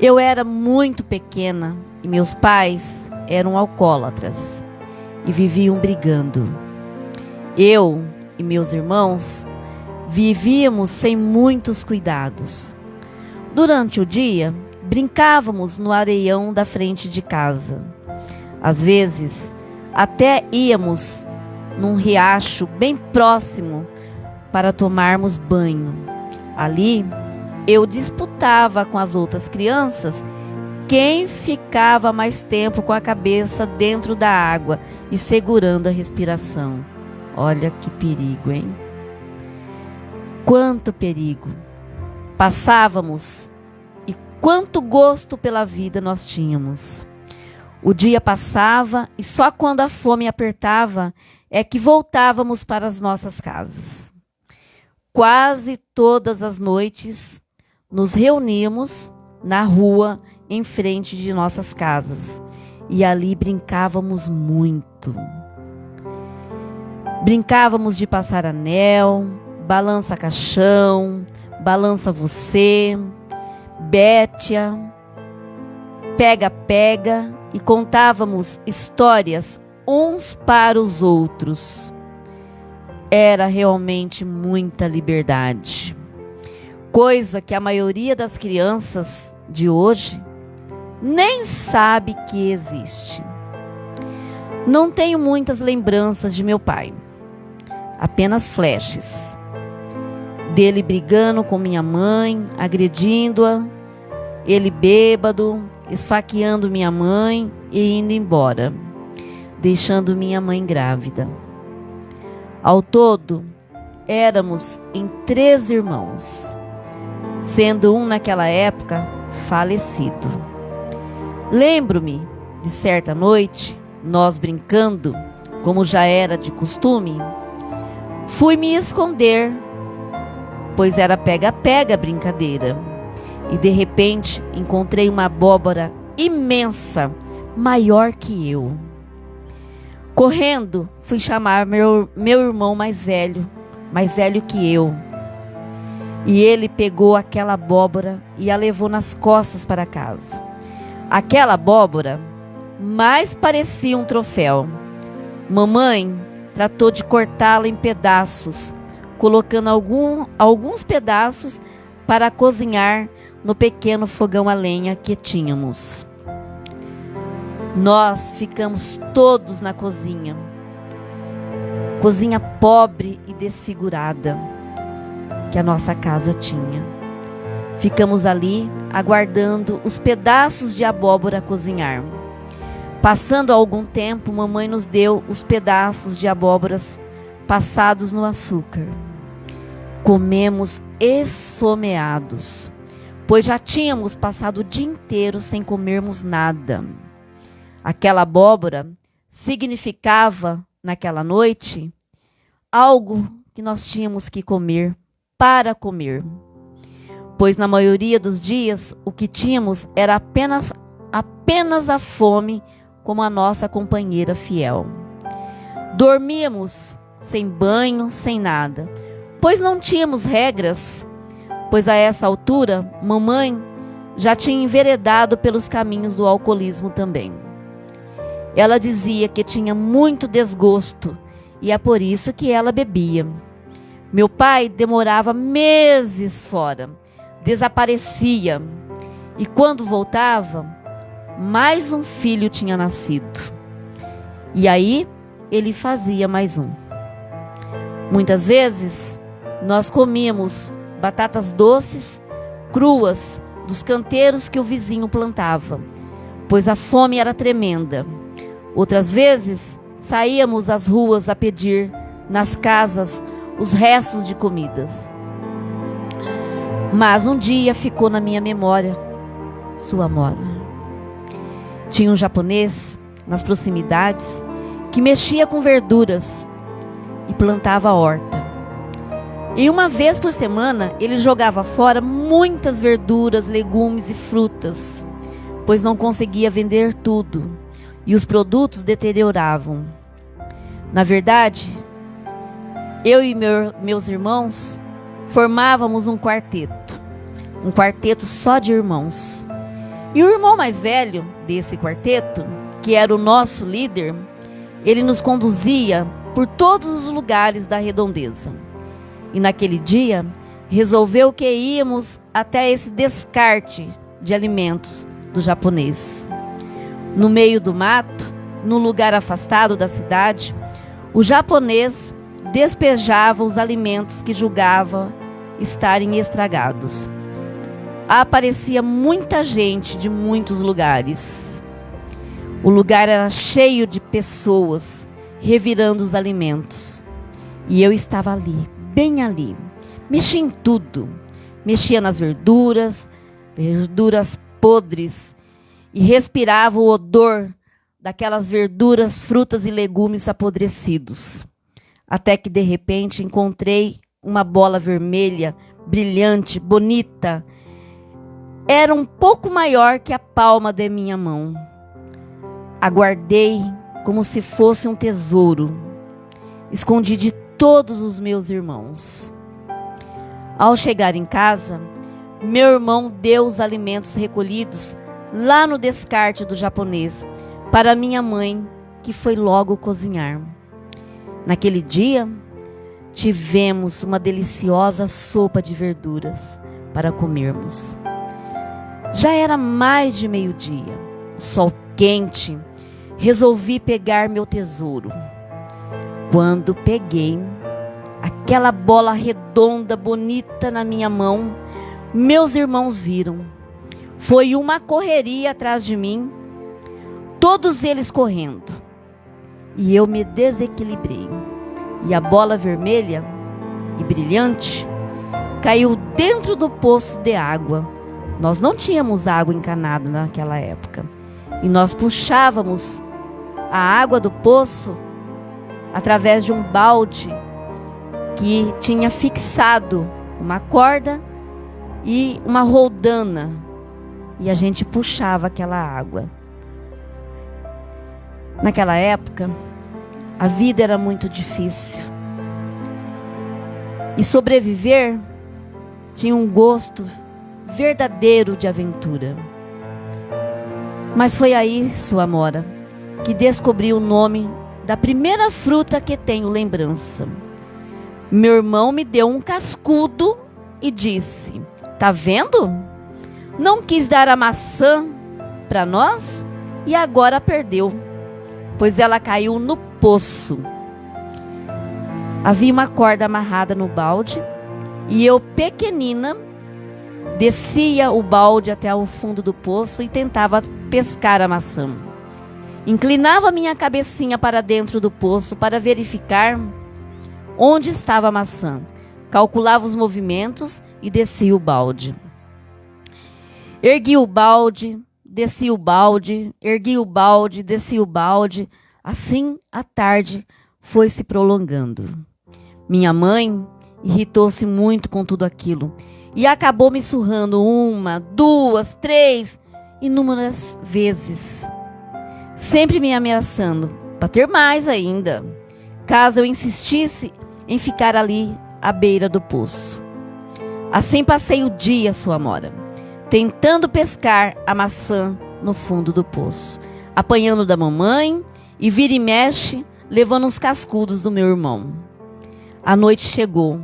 Eu era muito pequena e meus pais eram alcoólatras e viviam brigando. Eu e meus irmãos vivíamos sem muitos cuidados. Durante o dia, brincávamos no areião da frente de casa. Às vezes, até íamos num riacho bem próximo para tomarmos banho. Ali, eu disputava com as outras crianças quem ficava mais tempo com a cabeça dentro da água e segurando a respiração. Olha que perigo, hein? Quanto perigo! Passávamos e quanto gosto pela vida nós tínhamos. O dia passava e só quando a fome apertava é que voltávamos para as nossas casas. Quase todas as noites nos reuníamos na rua em frente de nossas casas e ali brincávamos muito. Brincávamos de passar anel, balança caixão, balança você, Bétia, pega-pega e contávamos histórias uns para os outros. Era realmente muita liberdade, coisa que a maioria das crianças de hoje nem sabe que existe. Não tenho muitas lembranças de meu pai, apenas flashes dele brigando com minha mãe, agredindo-a, ele bêbado, esfaqueando minha mãe e indo embora, deixando minha mãe grávida. Ao todo, éramos em 3 irmãos, sendo um naquela época falecido. Lembro-me de certa noite, nós brincando, como já era de costume, fui me esconder, pois era pega-pega brincadeira, e de repente encontrei uma abóbora imensa, maior que eu. Correndo, fui chamar meu irmão mais velho que eu. E ele pegou aquela abóbora e a levou nas costas para casa. Aquela abóbora mais parecia um troféu. Mamãe tratou de cortá-la em pedaços, colocando alguns pedaços para cozinhar no pequeno fogão a lenha que tínhamos. Nós ficamos todos na cozinha. Cozinha pobre e desfigurada que a nossa casa tinha. Ficamos ali aguardando os pedaços de abóbora cozinhar. Passando algum tempo, mamãe nos deu os pedaços de abóboras passados no açúcar. Comemos esfomeados, pois já tínhamos passado o dia inteiro sem comermos nada. Aquela abóbora significava, naquela noite, algo que nós tínhamos que comer para comer. Pois na maioria dos dias, o que tínhamos era apenas a fome, como a nossa companheira fiel. Dormíamos sem banho, sem nada, pois não tínhamos regras, pois a essa altura, mamãe já tinha enveredado pelos caminhos do alcoolismo também. Ela dizia que tinha muito desgosto e é por isso que ela bebia. Meu pai demorava meses fora, desaparecia e quando voltava, mais um filho tinha nascido. E aí ele fazia mais um. Muitas vezes nós comíamos batatas doces, cruas, dos canteiros que o vizinho plantava, pois a fome era tremenda. Outras vezes saíamos às ruas a pedir nas casas os restos de comidas. Mas um dia ficou na minha memória sua amora. Tinha um japonês nas proximidades que mexia com verduras e plantava horta. E uma vez por semana ele jogava fora muitas verduras, legumes e frutas, pois não conseguia vender tudo e os produtos deterioravam. Na verdade, eu e meus irmãos formávamos um quarteto só de irmãos. E o irmão mais velho desse quarteto, que era o nosso líder, ele nos conduzia por todos os lugares da redondeza. E naquele dia, resolveu que íamos até esse descarte de alimentos do japonês. No meio do mato, num lugar afastado da cidade, o japonês despejava os alimentos que julgava estarem estragados. Aparecia muita gente de muitos lugares. O lugar era cheio de pessoas revirando os alimentos. E eu estava ali, bem ali. Mexia em tudo. Mexia nas verduras podres. E respirava o odor daquelas verduras, frutas e legumes apodrecidos. Até que de repente encontrei uma bola vermelha, brilhante, bonita. Era um pouco maior que a palma da minha mão. Aguardei como se fosse um tesouro. Escondi de todos os meus irmãos. Ao chegar em casa, meu irmão deu os alimentos recolhidos lá no descarte do japonês para minha mãe, que foi logo cozinhar. Naquele dia, tivemos uma deliciosa sopa de verduras para comermos. Já era mais de meio-dia, o sol quente. Resolvi pegar meu tesouro. Quando peguei aquela bola redonda, bonita na minha mão, meus irmãos viram. Foi uma correria atrás de mim, todos eles correndo. E eu me desequilibrei. E a bola vermelha e brilhante caiu dentro do poço de água. Nós não tínhamos água encanada naquela época. E nós puxávamos a água do poço através de um balde que tinha fixado uma corda e uma roldana. E a gente puxava aquela água. Naquela época, a vida era muito difícil. E sobreviver tinha um gosto verdadeiro de aventura. Mas foi aí, sua amora, que descobri o nome da primeira fruta que tenho lembrança. Meu irmão me deu um cascudo e disse: "Tá vendo? Não quis dar a maçã para nós e agora perdeu, pois ela caiu no poço." Havia uma corda amarrada no balde e eu, pequenina, descia o balde até o fundo do poço e tentava pescar a maçã. Inclinava minha cabecinha para dentro do poço para verificar onde estava a maçã. Calculava os movimentos e descia o balde. Ergui o balde, descia o balde, ergui o balde, descia o balde. Assim a tarde foi se prolongando. Minha mãe irritou-se muito com tudo aquilo e acabou me surrando 1, 2, 3, inúmeras vezes, sempre me ameaçando bater mais ainda, caso eu insistisse em ficar ali à beira do poço. Assim passei o dia, sua amora, tentando pescar a maçã no fundo do poço, apanhando da mamãe e vira e mexe, levando uns cascudos do meu irmão. A noite chegou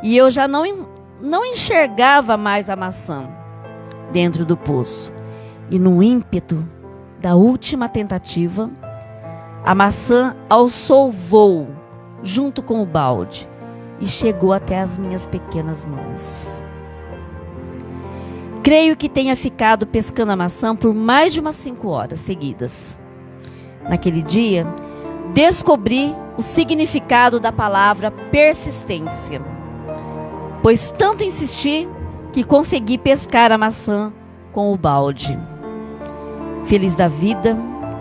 e eu já não enxergava mais a maçã dentro do poço. E no ímpeto da última tentativa, a maçã alçou voo junto com o balde e chegou até as minhas pequenas mãos. Creio que tenha ficado pescando a maçã por mais de umas 5 horas seguidas. Naquele dia, descobri o significado da palavra persistência, pois tanto insisti que consegui pescar a maçã com o balde. Feliz da vida,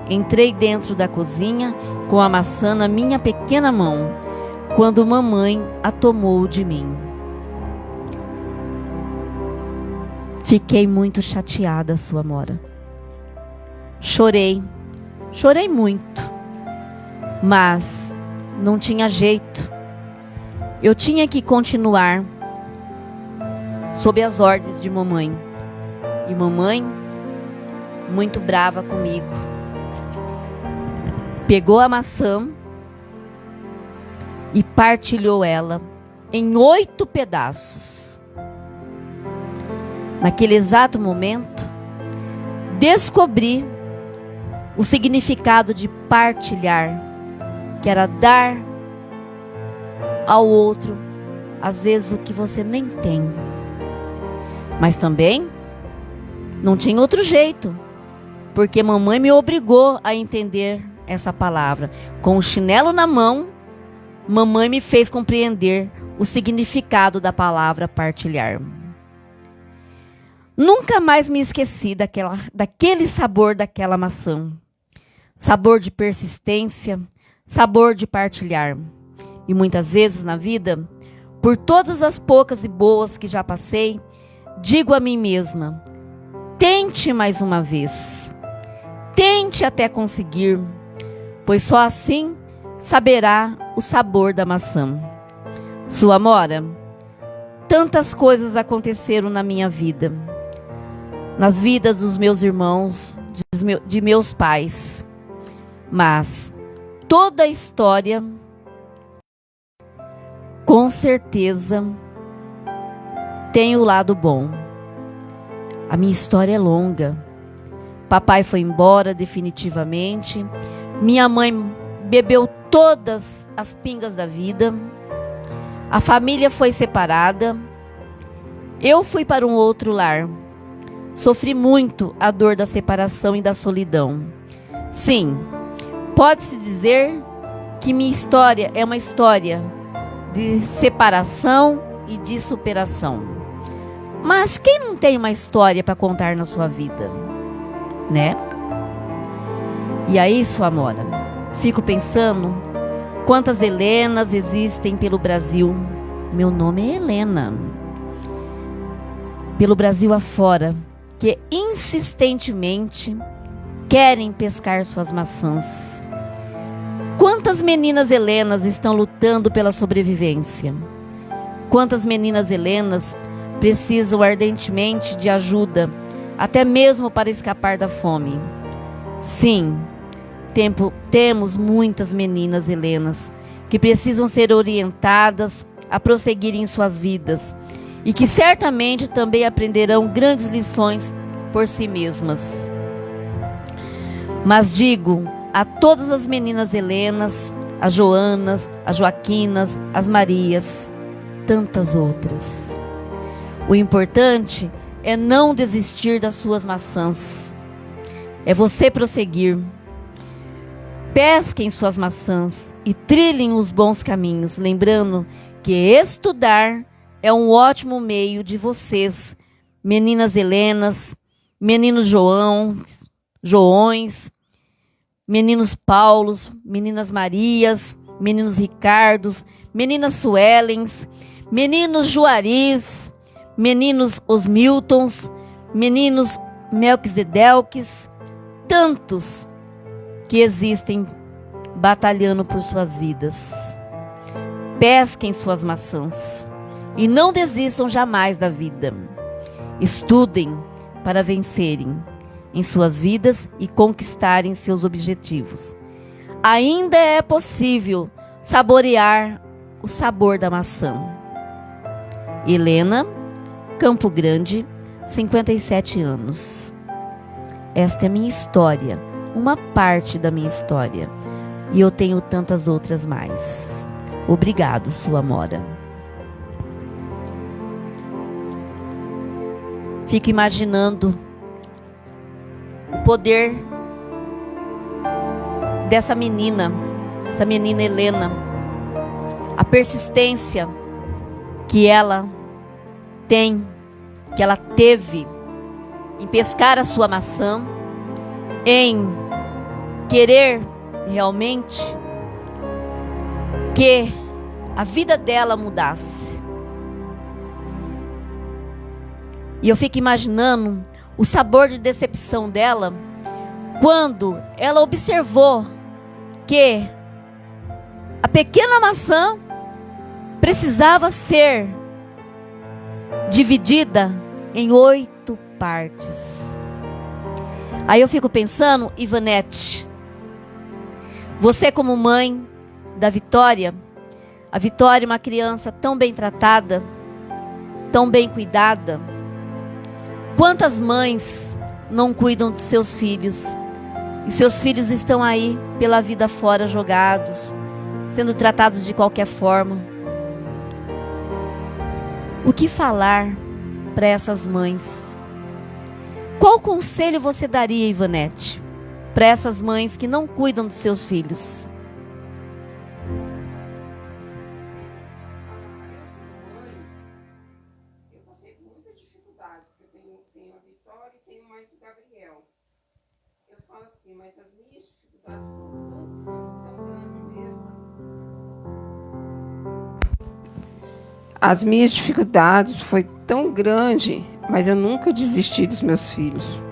entrei dentro da cozinha com a maçã na minha pequena mão, quando mamãe a tomou de mim. Fiquei muito chateada, sua Amora. Chorei muito, mas não tinha jeito. Eu tinha que continuar sob as ordens de mamãe. E mamãe, muito brava comigo, pegou a maçã e partilhou ela em 8 pedaços. Naquele exato momento, descobri o significado de partilhar, que era dar ao outro, às vezes, o que você nem tem. Mas também não tinha outro jeito, porque mamãe me obrigou a entender essa palavra. Com o chinelo na mão, mamãe me fez compreender o significado da palavra partilhar. Nunca mais me esqueci daquele sabor daquela maçã. Sabor de persistência, sabor de partilhar. E muitas vezes na vida, por todas as poucas e boas que já passei, digo a mim mesma: tente mais uma vez. Tente até conseguir, pois só assim saberá o sabor da maçã. Sua Amora, tantas coisas aconteceram na minha vida, nas vidas dos meus irmãos, de meus pais. Mas toda a história, com certeza, tem o lado bom. A minha história é longa. Papai foi embora definitivamente. Minha mãe bebeu todas as pingas da vida. A família foi separada. Eu fui para um outro lar. Sofri muito a dor da separação e da solidão. Sim, pode-se dizer que minha história é uma história de separação e de superação. Mas quem não tem uma história para contar na sua vida, né? E aí, sua Amora, fico pensando quantas Helenas existem pelo Brasil. Meu nome é Helena. Pelo Brasil afora, que insistentemente querem pescar suas maçãs. Quantas meninas Helenas estão lutando pela sobrevivência? Quantas meninas Helenas precisam ardentemente de ajuda, até mesmo para escapar da fome? Sim, temos muitas meninas Helenas que precisam ser orientadas a prosseguirem em suas vidas e que certamente também aprenderão grandes lições por si mesmas. Mas digo a todas as meninas Helenas, as Joanas, as Joaquinas, as Marias, tantas outras: o importante é não desistir das suas maçãs. É você prosseguir. Pesquem suas maçãs e trilhem os bons caminhos, lembrando que estudar é um ótimo meio de vocês, meninas Helenas, meninos Joões, meninos Paulos, meninas Marias, meninos Ricardos, meninas Suelens, meninos Juaris, meninos Osmiltons, meninos Melquisedeques, tantos que existem batalhando por suas vidas. Pesquem suas maçãs e não desistam jamais da vida. Estudem para vencerem em suas vidas e conquistarem seus objetivos. Ainda é possível saborear o sabor da maçã. Helena, Campo Grande, 57 anos. Esta é minha história, uma parte da minha história. E eu tenho tantas outras mais. Obrigado, sua Amora. Fico imaginando o poder dessa menina, essa menina Helena, a persistência que ela tem que ela teve em pescar a sua maçã, em querer realmente que a vida dela mudasse. E eu fico imaginando o sabor de decepção dela quando ela observou que a pequena maçã precisava ser dividida em 8 partes. Aí eu fico pensando, Ivanete, você como mãe da Vitória, a Vitória é uma criança tão bem tratada, tão bem cuidada. Quantas mães não cuidam de seus filhos? E seus filhos estão aí pela vida fora jogados, sendo tratados de qualquer forma. O que falar para essas mães? Qual conselho você daria, Ivanete, para essas mães que não cuidam dos seus filhos? Eu passei por muitas dificuldades, que eu tenho a Vitória e tenho mais o Gabriel. Eu falo assim, mas as minhas dificuldades foram tão grandes mesmo. As minhas dificuldades foi tão grande, mas eu nunca desisti dos meus filhos.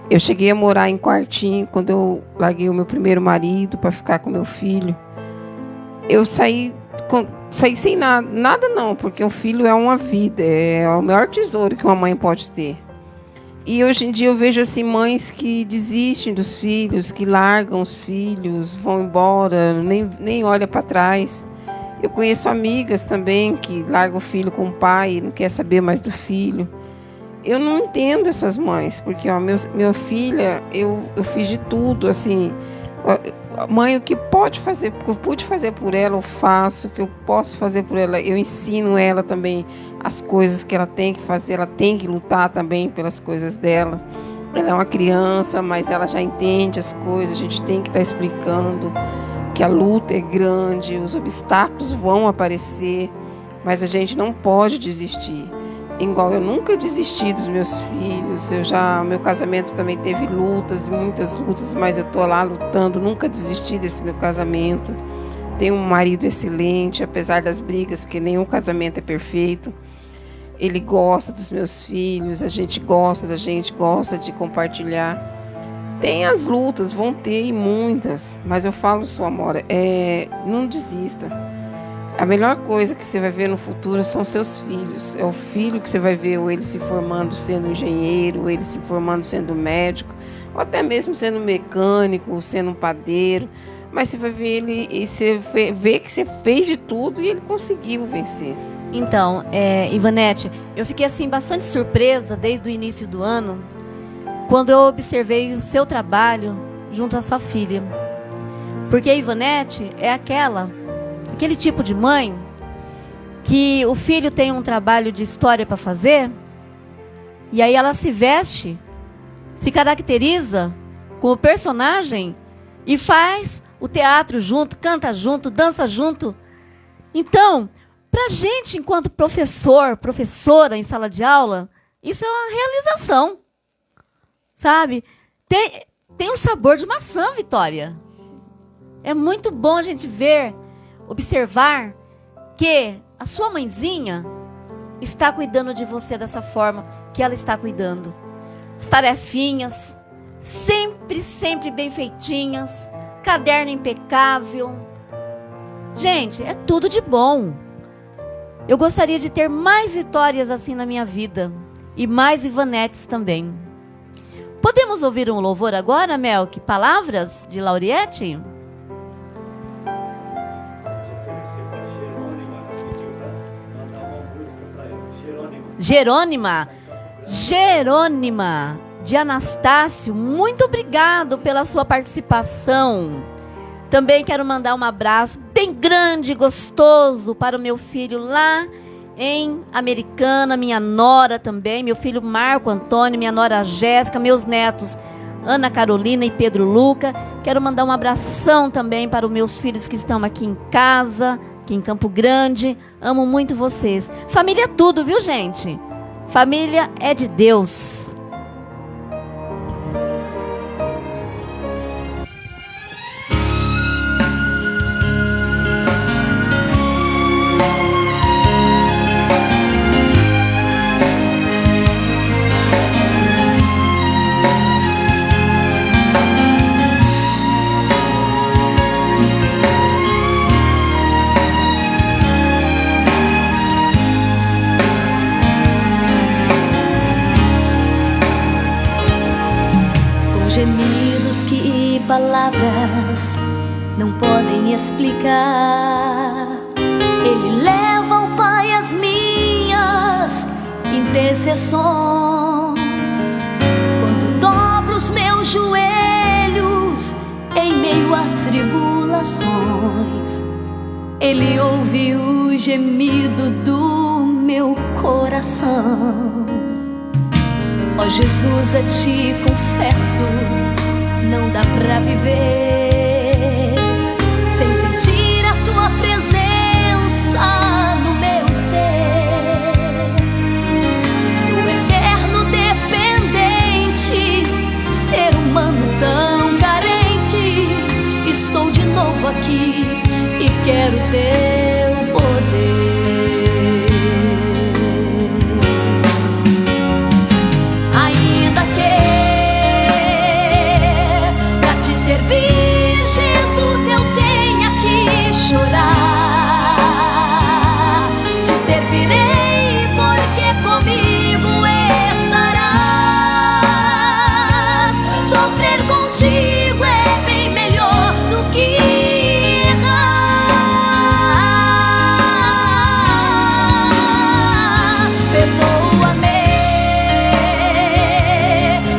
Eu cheguei a morar em quartinho quando eu larguei o meu primeiro marido para ficar com meu filho. Eu saí sem nada não, porque um filho é uma vida, é o maior tesouro que uma mãe pode ter. E hoje em dia eu vejo assim mães que desistem dos filhos, que largam os filhos, vão embora, nem olham para trás. Eu conheço amigas também que largam o filho com o pai e não quer saber mais do filho. Eu não entendo essas mães, porque ó, minha filha, eu fiz de tudo, assim. Mãe, o que pode fazer, o que eu pude fazer por ela, eu faço. O que eu posso fazer por ela, eu ensino ela também as coisas que ela tem que fazer. Ela tem que lutar também pelas coisas dela. Ela é uma criança, mas ela já entende as coisas. A gente tem que estar explicando que a luta é grande, os obstáculos vão aparecer, mas a gente não pode desistir. Igual eu nunca desisti dos meus filhos, meu casamento também teve lutas, muitas lutas, mas eu tô lá lutando, nunca desisti desse meu casamento. Tenho um marido excelente, apesar das brigas, porque nenhum casamento é perfeito. Ele gosta dos meus filhos, a gente gosta de compartilhar. Tem as lutas, vão ter e muitas, mas eu falo, sua Amora, não desista. A melhor coisa que você vai ver no futuro são seus filhos. É o filho que você vai ver, ou ele se formando sendo engenheiro, ou ele se formando sendo médico, ou até mesmo sendo mecânico, ou sendo um padeiro. Mas você vai ver ele e você vê que você fez de tudo e ele conseguiu vencer. Então, Ivanete, eu fiquei assim bastante surpresa desde o início do ano, quando eu observei o seu trabalho junto à sua filha. Porque a Ivanete é aquele tipo de mãe que o filho tem um trabalho de história para fazer, e aí ela se veste, se caracteriza com o personagem e faz o teatro junto, canta junto, dança junto. Então, pra gente, enquanto professora em sala de aula, isso é uma realização. Sabe? Tem um sabor de maçã, Vitória. É muito bom a gente observar que a sua mãezinha está cuidando de você dessa forma que ela está cuidando. As tarefinhas, sempre bem feitinhas, caderno impecável. Gente, é tudo de bom. Eu gostaria de ter mais Vitórias assim na minha vida. E mais Ivanetes também. Podemos ouvir um louvor agora, Melk? Palavras de Lauriette? Jerônima de Anastácio, muito obrigado pela sua participação. Também quero mandar um abraço bem grande e gostoso para o meu filho lá em Americana, minha nora também, meu filho Marco Antônio, minha nora Jéssica, meus netos Ana Carolina e Pedro Luca. Quero mandar um abração também para os meus filhos que estão aqui em casa, aqui em Campo Grande. Amo muito vocês. Família é tudo, viu, gente? Família é de Deus. Gemidos que palavras não podem explicar. Ele leva ao Pai as minhas intercessões. Quando dobro os meus joelhos em meio às tribulações, Ele ouve o gemido do meu coração. Ó Jesus, a Ti confesso, não dá pra viver sem sentir a Tua presença no meu ser. Sou eterno dependente, ser humano tão carente. Estou de novo aqui e quero Teu poder. Servir, Jesus, eu tenho que chorar. Te servirei porque comigo estarás. Sofrer contigo é bem melhor do que errar. Perdoa-me,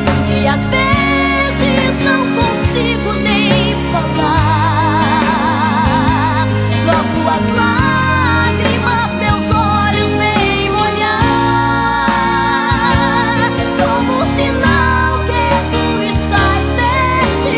porque às vezes não consigo nem falar. Logo as lágrimas meus olhos vêm molhar, como sinal que Tu estás neste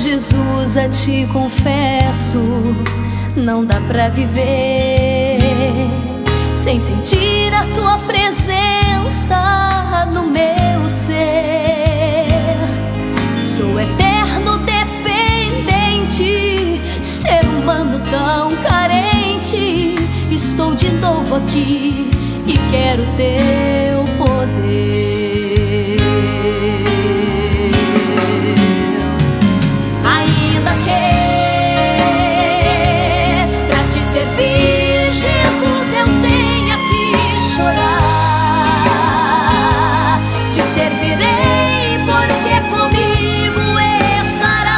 Jesus, a Ti confesso, não dá pra viver sem sentir a Tua presença no meu ser. Sou eterno dependente, ser humano tão carente. Estou de novo aqui e quero Teu poder. Jesus, eu tenho que chorar. Te servirei porque comigo estarás.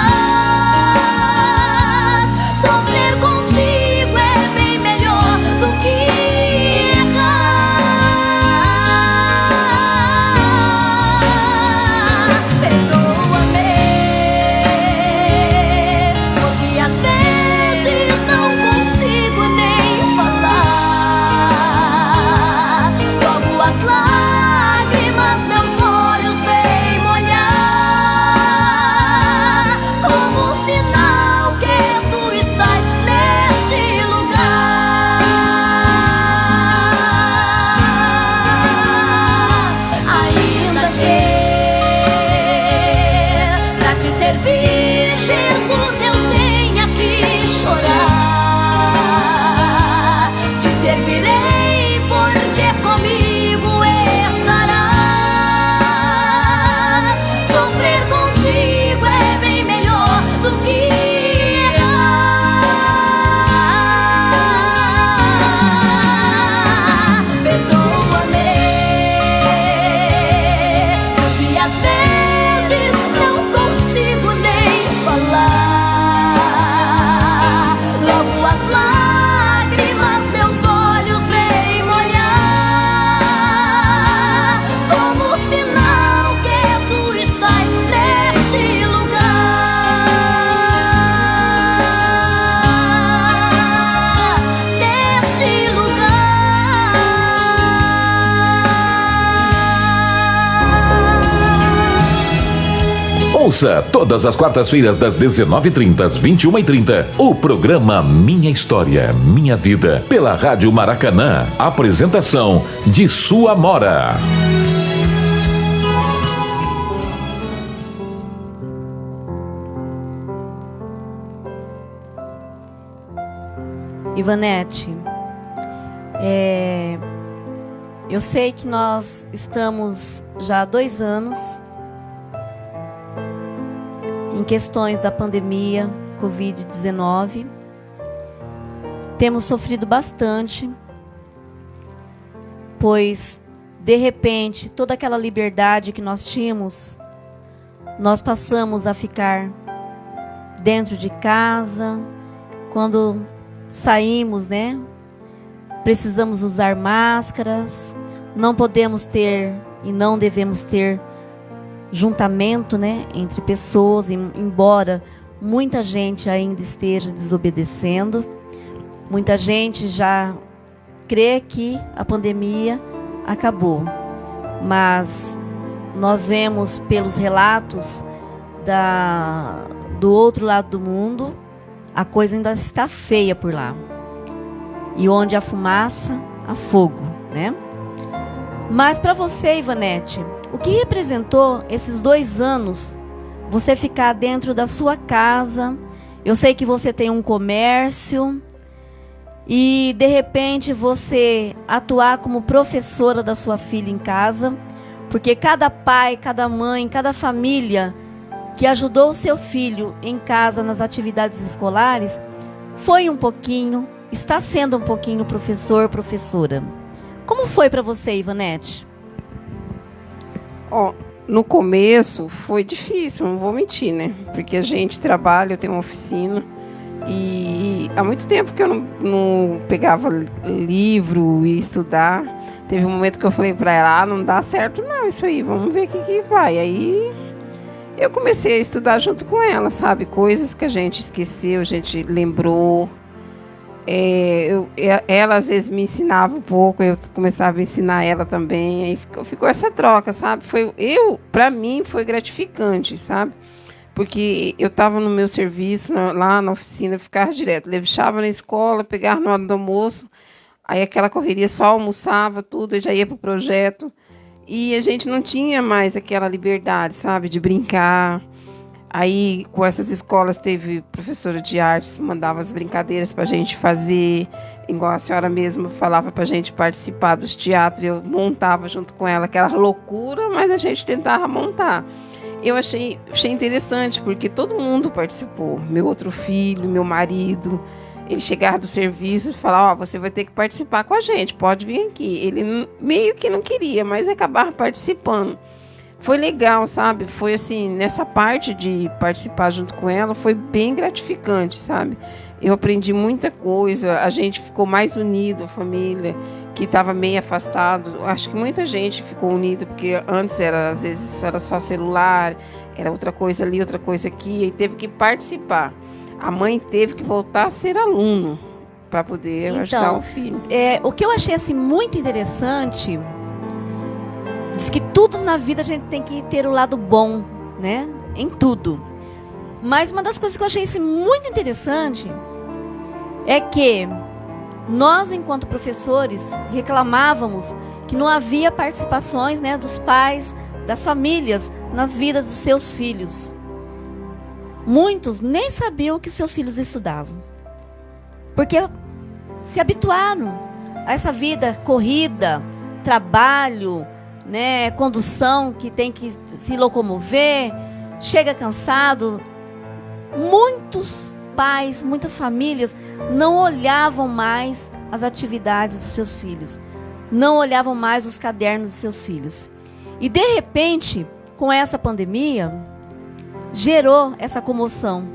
Sofrer contigo é bem melhor do que errar. Ouça todas as quartas-feiras das 19h30 às 21h30 o programa Minha História, Minha Vida, pela Rádio Maracanã. Apresentação de Sua Amora. Ivanete, eu sei que nós estamos já há 2 anos em questões da pandemia Covid-19. Temos sofrido bastante, pois, de repente, toda aquela liberdade que nós tínhamos, nós passamos a ficar dentro de casa. Quando saímos, né? Precisamos usar máscaras, não podemos ter e não devemos ter juntamento, né, entre pessoas, embora muita gente ainda esteja desobedecendo. Muita gente já crê que a pandemia acabou, mas nós vemos pelos relatos do outro lado do mundo, a coisa ainda está feia por lá. E onde há fumaça, há fogo, né? Mas para você, Ivanete, o que representou esses 2 anos você ficar dentro da sua casa? Eu sei que você tem um comércio e, de repente, você atuar como professora da sua filha em casa, porque cada pai, cada mãe, cada família que ajudou o seu filho em casa nas atividades escolares foi um pouquinho, está sendo um pouquinho professor, professora. Como foi para você, Ivanete? No começo foi difícil, não vou mentir, né? Porque a gente trabalha, eu tenho uma oficina e há muito tempo que eu não pegava livro e estudar. Teve um momento que eu falei para ela, não dá certo não isso aí, vamos ver o que vai. Aí eu comecei a estudar junto com ela, sabe? Coisas que a gente esqueceu, a gente lembrou. Ela às vezes me ensinava um pouco, eu começava a ensinar ela também, aí ficou essa troca, sabe? Para mim foi gratificante, sabe? Porque eu estava no meu serviço, lá na oficina, eu ficava direto, deixava na escola, pegava na hora do almoço, aí aquela correria, só almoçava tudo, e já ia para o projeto, e a gente não tinha mais aquela liberdade, sabe? De brincar. Aí, com essas escolas, teve professora de artes, mandava as brincadeiras para a gente fazer, igual a senhora mesma falava para a gente participar dos teatros, eu montava junto com ela, aquela loucura, mas a gente tentava montar. Eu achei interessante, porque todo mundo participou, meu outro filho, meu marido, ele chegava do serviço e falava, você vai ter que participar com a gente, pode vir aqui. Ele meio que não queria, mas acabava participando. Foi legal, sabe? Foi assim, nessa parte de participar junto com ela, foi bem gratificante, sabe? Eu aprendi muita coisa, a gente ficou mais unido, a família, que estava meio afastado. Acho que muita gente ficou unida, porque antes às vezes era só celular, era outra coisa ali, outra coisa aqui, e teve que participar. A mãe teve que voltar a ser aluno para poder ajudar o filho. O que eu achei assim, muito interessante... Diz que tudo na vida a gente tem que ter o lado bom, né? Em tudo. Mas uma das coisas que eu achei assim, muito interessante é que nós, enquanto professores, reclamávamos que não havia participações, né, dos pais, das famílias, nas vidas dos seus filhos. Muitos nem sabiam que os seus filhos estudavam. Porque se habituaram a essa vida corrida, trabalho, né, condução, que tem que se locomover, chega cansado. Muitos pais, muitas famílias não olhavam mais as atividades dos seus filhos, não olhavam mais os cadernos dos seus filhos. E de repente, com essa pandemia, gerou essa comoção,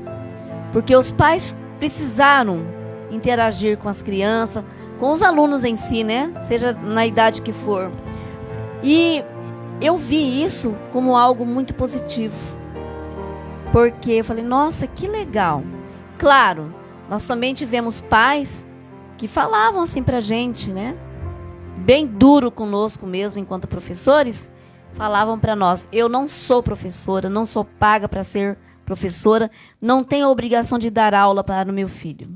porque os pais precisaram interagir com as crianças, com os alunos em si, né, seja na idade que for. E eu vi isso como algo muito positivo, porque eu falei, nossa, que legal. Claro, nós também tivemos pais que falavam assim pra gente, né? Bem duro conosco mesmo, enquanto professores, falavam para nós: eu não sou professora, não sou paga para ser professora, não tenho a obrigação de dar aula para o meu filho.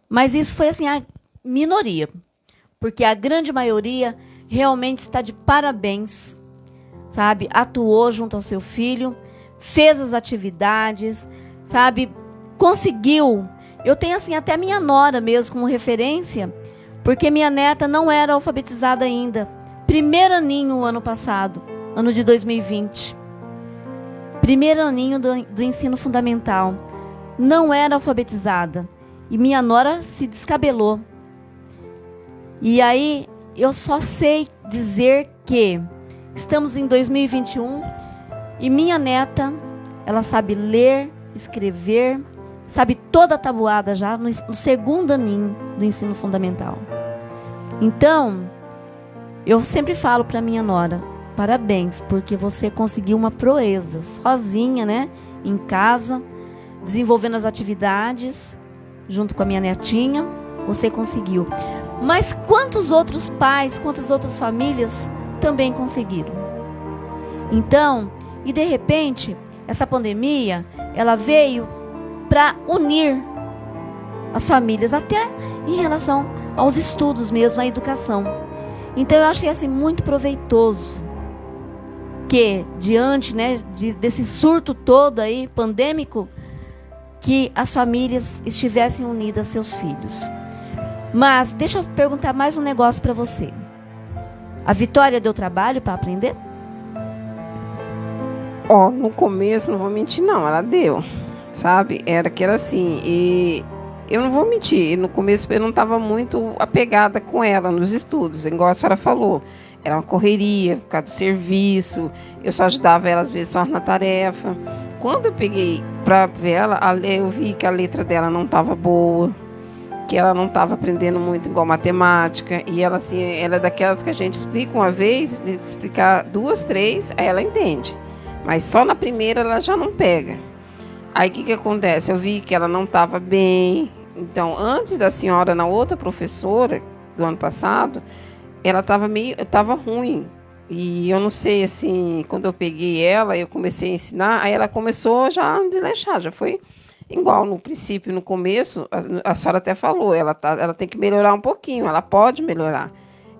Mas isso foi assim a minoria, porque a grande maioria realmente está de parabéns, sabe? Atuou junto ao seu filho, fez as atividades, sabe? Conseguiu. Eu tenho assim até minha nora mesmo como referência, porque minha neta não era alfabetizada ainda. Primeiro aninho ano passado, ano de 2020. Primeiro aninho do ensino fundamental. Não era alfabetizada. E minha nora se descabelou. E aí eu só sei dizer que estamos em 2021 e minha neta, ela sabe ler, escrever, sabe toda a tabuada já no segundo aninho do ensino fundamental. Então, eu sempre falo para minha nora: parabéns, porque você conseguiu uma proeza, sozinha, né? Em casa, desenvolvendo as atividades, junto com a minha netinha, você conseguiu. Mas quantos outros pais, quantas outras famílias também conseguiram? Então, e de repente, essa pandemia, ela veio para unir as famílias, até em relação aos estudos mesmo, à educação. Então eu achei assim muito proveitoso que, diante, né, desse surto todo aí, pandêmico, que as famílias estivessem unidas a seus filhos. Mas deixa eu perguntar mais um negócio para você. A Vitória deu trabalho para aprender? No começo, não vou mentir não, ela deu, sabe? Era assim, e eu não vou mentir, no começo eu não estava muito apegada com ela nos estudos, igual a senhora falou. Era uma correria, por causa do serviço, eu só ajudava ela às vezes só na tarefa. Quando eu peguei para ver ela, eu vi que a letra dela não estava boa, que ela não estava aprendendo muito igual matemática, e ela assim, ela é daquelas que a gente explica uma vez, de explicar 2, 3, aí ela entende. Mas só na primeira ela já não pega. Aí o que acontece? Eu vi que ela não estava bem. Então, antes da senhora, na outra professora do ano passado, ela estava ruim. E eu não sei, assim, quando eu peguei ela, eu comecei a ensinar, aí ela começou já a desleixar, já foi igual no princípio, no começo, a senhora até falou, ela tem que melhorar um pouquinho, ela pode melhorar.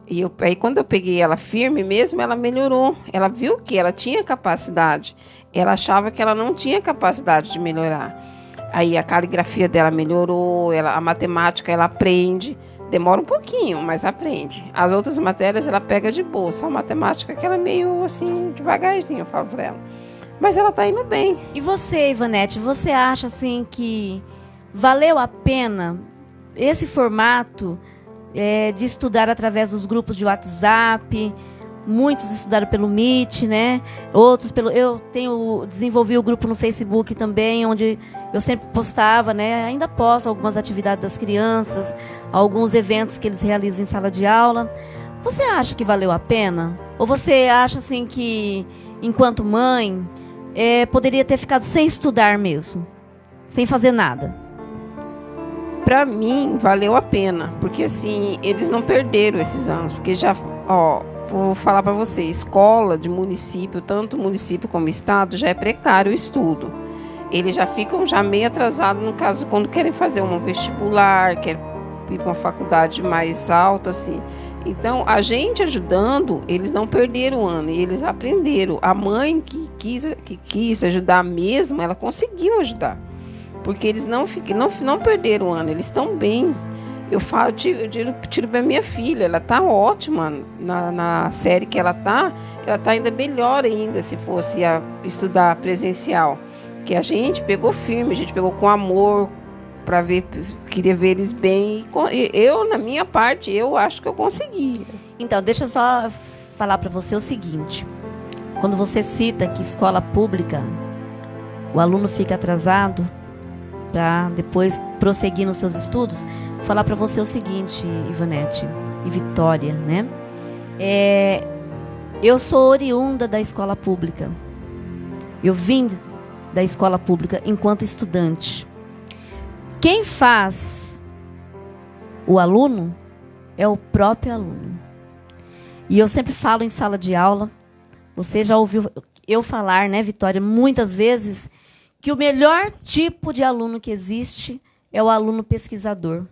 E aí quando eu peguei ela firme mesmo, ela melhorou. Ela viu que ela tinha capacidade. Ela achava que ela não tinha capacidade de melhorar. Aí a caligrafia dela melhorou, a matemática ela aprende. Demora um pouquinho, mas aprende. As outras matérias ela pega de boa. Só a matemática que ela é meio assim, devagarzinho, eu falo pra ela. Mas ela tá indo bem. E você, Ivanete, você acha assim que valeu a pena esse formato de estudar através dos grupos de WhatsApp? Muitos estudaram pelo Meet, né? Outros eu desenvolvi o grupo no Facebook também, onde eu sempre postava, né? Ainda posto algumas atividades das crianças, alguns eventos que eles realizam em sala de aula. Você acha que valeu a pena? Ou você acha assim que, enquanto mãe, poderia ter ficado sem estudar mesmo, sem fazer nada? Para mim, valeu a pena, porque assim, eles não perderam esses anos, porque já, vou falar para você, escola de município, tanto município como estado, já é precário o estudo. Eles já ficam meio atrasados, no caso, quando querem fazer um vestibular, querem ir para uma faculdade mais alta, assim. Então, a gente ajudando, eles não perderam o ano, e eles aprenderam. A mãe que quis ajudar mesmo, ela conseguiu ajudar. Porque eles não perderam o ano, eles estão bem. Eu tiro para minha filha, ela tá ótima na série que ela tá ainda melhor ainda se fosse estudar presencial. Que a gente pegou firme, a gente pegou com amor, para ver, queria ver eles bem. E eu, na minha parte, eu acho que eu consegui. Então, deixa eu só falar para você o seguinte. Quando você cita que escola pública, o aluno fica atrasado para depois prosseguir nos seus estudos, vou falar para você o seguinte, Ivanete e Vitória, né? Eu sou oriunda da escola pública. Eu vim da escola pública enquanto estudante. Quem faz o aluno é o próprio aluno. E eu sempre falo em sala de aula, Você já ouviu eu falar, né, Vitória, muitas vezes, que o melhor tipo de aluno que existe é o aluno pesquisador.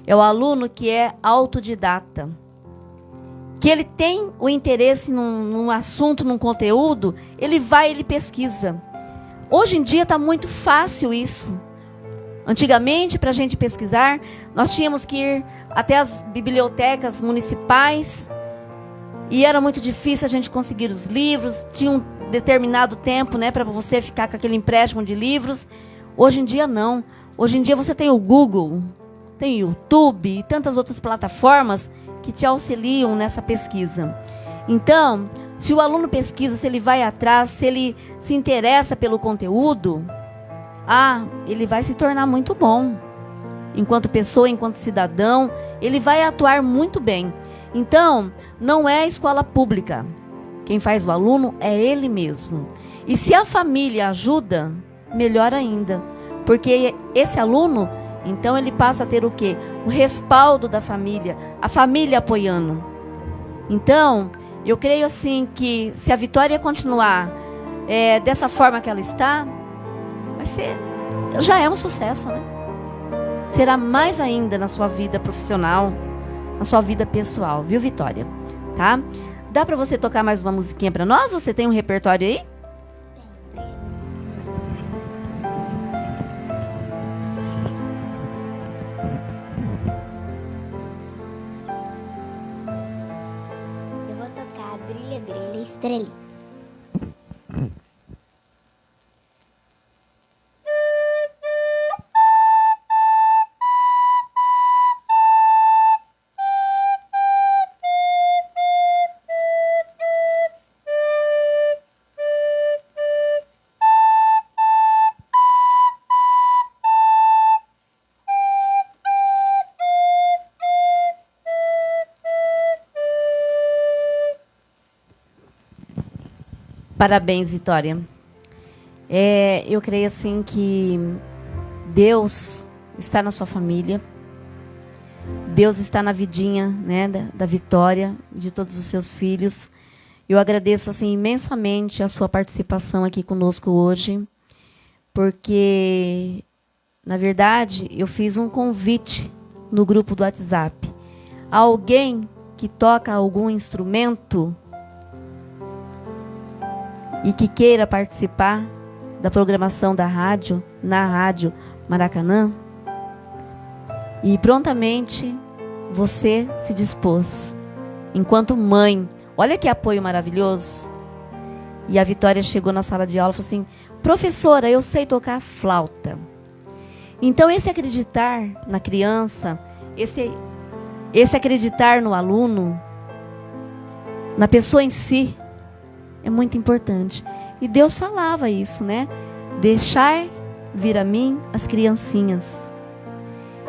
É o aluno que é autodidata. Que ele tem o interesse num assunto, num conteúdo, ele vai, ele pesquisa. Hoje em dia está muito fácil isso. Antigamente, para a gente pesquisar, nós tínhamos que ir até as bibliotecas municipais e era muito difícil a gente conseguir os livros. Tinha um determinado tempo, né, para você ficar com aquele empréstimo de livros. Hoje em dia, não. Hoje em dia você tem o Google, tem o YouTube e tantas outras plataformas que te auxiliam nessa pesquisa. Então, se o aluno pesquisa, se ele vai atrás, se ele se interessa pelo conteúdo, ele vai se tornar muito bom. Enquanto pessoa, enquanto cidadão, ele vai atuar muito bem. Então, não é a escola pública. Quem faz o aluno é ele mesmo. E se a família ajuda, melhor ainda. Porque esse aluno, então ele passa a ter o quê? O respaldo da família, a família apoiando. Então, eu creio assim que se a Vitória continuar dessa forma que ela está, já é um sucesso, né? Será mais ainda na sua vida profissional, na sua vida pessoal, viu, Vitória? Tá? Dá para você tocar mais uma musiquinha para nós? Você tem um repertório aí? Eu vou tocar Brilha, Brilha, Estrelinha. Parabéns, Vitória. Eu creio assim que Deus está na sua família. Deus está na vidinha, né, da Vitória, de todos os seus filhos. Eu agradeço assim imensamente a sua participação aqui conosco hoje, porque na verdade eu fiz um convite no grupo do WhatsApp a alguém que toca algum instrumento e que queira participar da programação da rádio, na Rádio Maracanã. E prontamente você se dispôs, enquanto mãe. Olha que apoio maravilhoso. E a Vitória chegou na sala de aula e falou assim: professora, eu sei tocar flauta. Então esse acreditar na criança, esse acreditar no aluno, na pessoa em si, é muito importante. E Deus falava isso, né? Deixar vir a mim as criancinhas.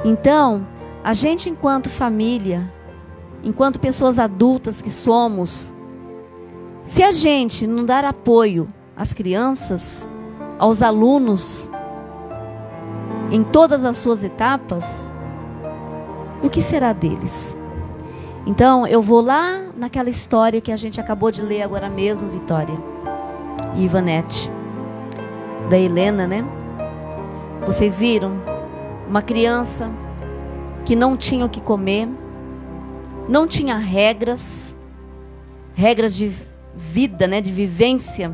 Então, a gente enquanto família, enquanto pessoas adultas que somos, se a gente não dar apoio às crianças, aos alunos, em todas as suas etapas, o que será deles? Então, eu vou lá naquela história que a gente acabou de ler agora mesmo, Vitória e Ivanete, da Helena, né? Vocês viram? Uma criança que não tinha o que comer, não tinha regras de vida, né? De vivência.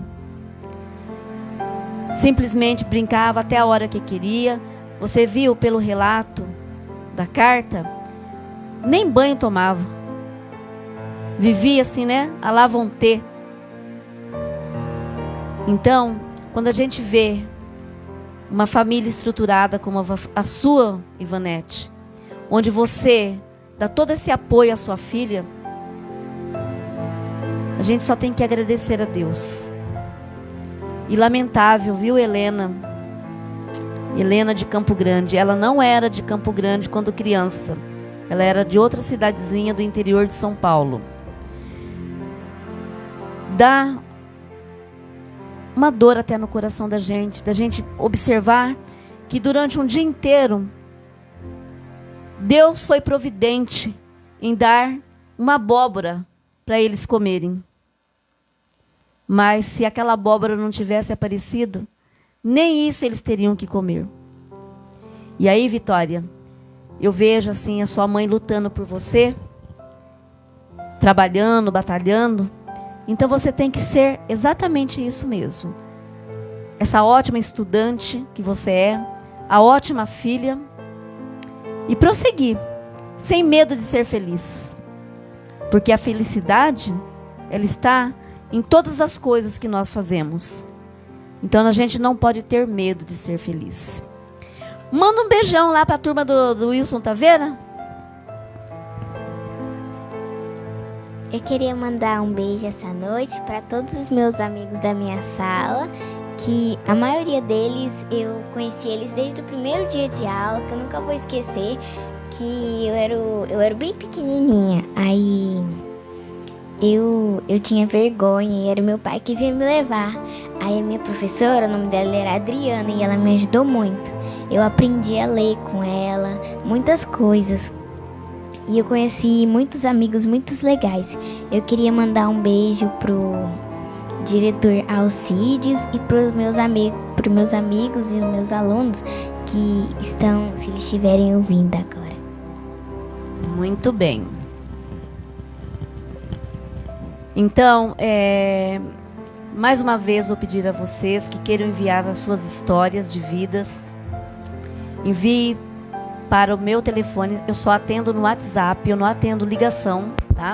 Simplesmente brincava até a hora que queria. Você viu pelo relato da carta? Nem banho tomava. Vivia assim, né? À la vontade. Então, quando a gente vê uma família estruturada como a sua, Ivanete, onde você dá todo esse apoio à sua filha, a gente só tem que agradecer a Deus. E lamentável, viu, Helena? Helena de Campo Grande. Ela não era de Campo Grande quando criança. Ela era de outra cidadezinha do interior de São Paulo. Dá uma dor até no coração da gente observar que durante um dia inteiro Deus foi providente em dar uma abóbora para eles comerem. Mas se aquela abóbora não tivesse aparecido, nem isso eles teriam que comer. E aí, Vitória, eu vejo assim a sua mãe lutando por você, trabalhando, batalhando. Então você tem que ser exatamente isso mesmo. Essa ótima estudante que você é, a ótima filha, e prosseguir, sem medo de ser feliz. Porque a felicidade, ela está em todas as coisas que nós fazemos. Então a gente não pode ter medo de ser feliz. Manda um beijão lá para a turma do Wilson Taveira. Eu queria mandar um beijo essa noite para todos os meus amigos da minha sala, que a maioria deles, eu conheci eles desde o primeiro dia de aula, que eu nunca vou esquecer, que eu era bem pequenininha. Aí eu tinha vergonha e era meu pai que vinha me levar. Aí a minha professora, o nome dela era Adriana, e ela me ajudou muito. Eu aprendi a ler com ela, muitas coisas. E eu conheci muitos amigos muito legais. Eu queria mandar um beijo pro diretor Alcides e pros meus amigos e os meus alunos que estão, se eles estiverem ouvindo agora. Muito bem. Então, mais uma vez vou pedir a vocês que queiram enviar as suas histórias de vidas. Envie para o meu telefone. Eu só atendo no WhatsApp, eu não atendo ligação, tá?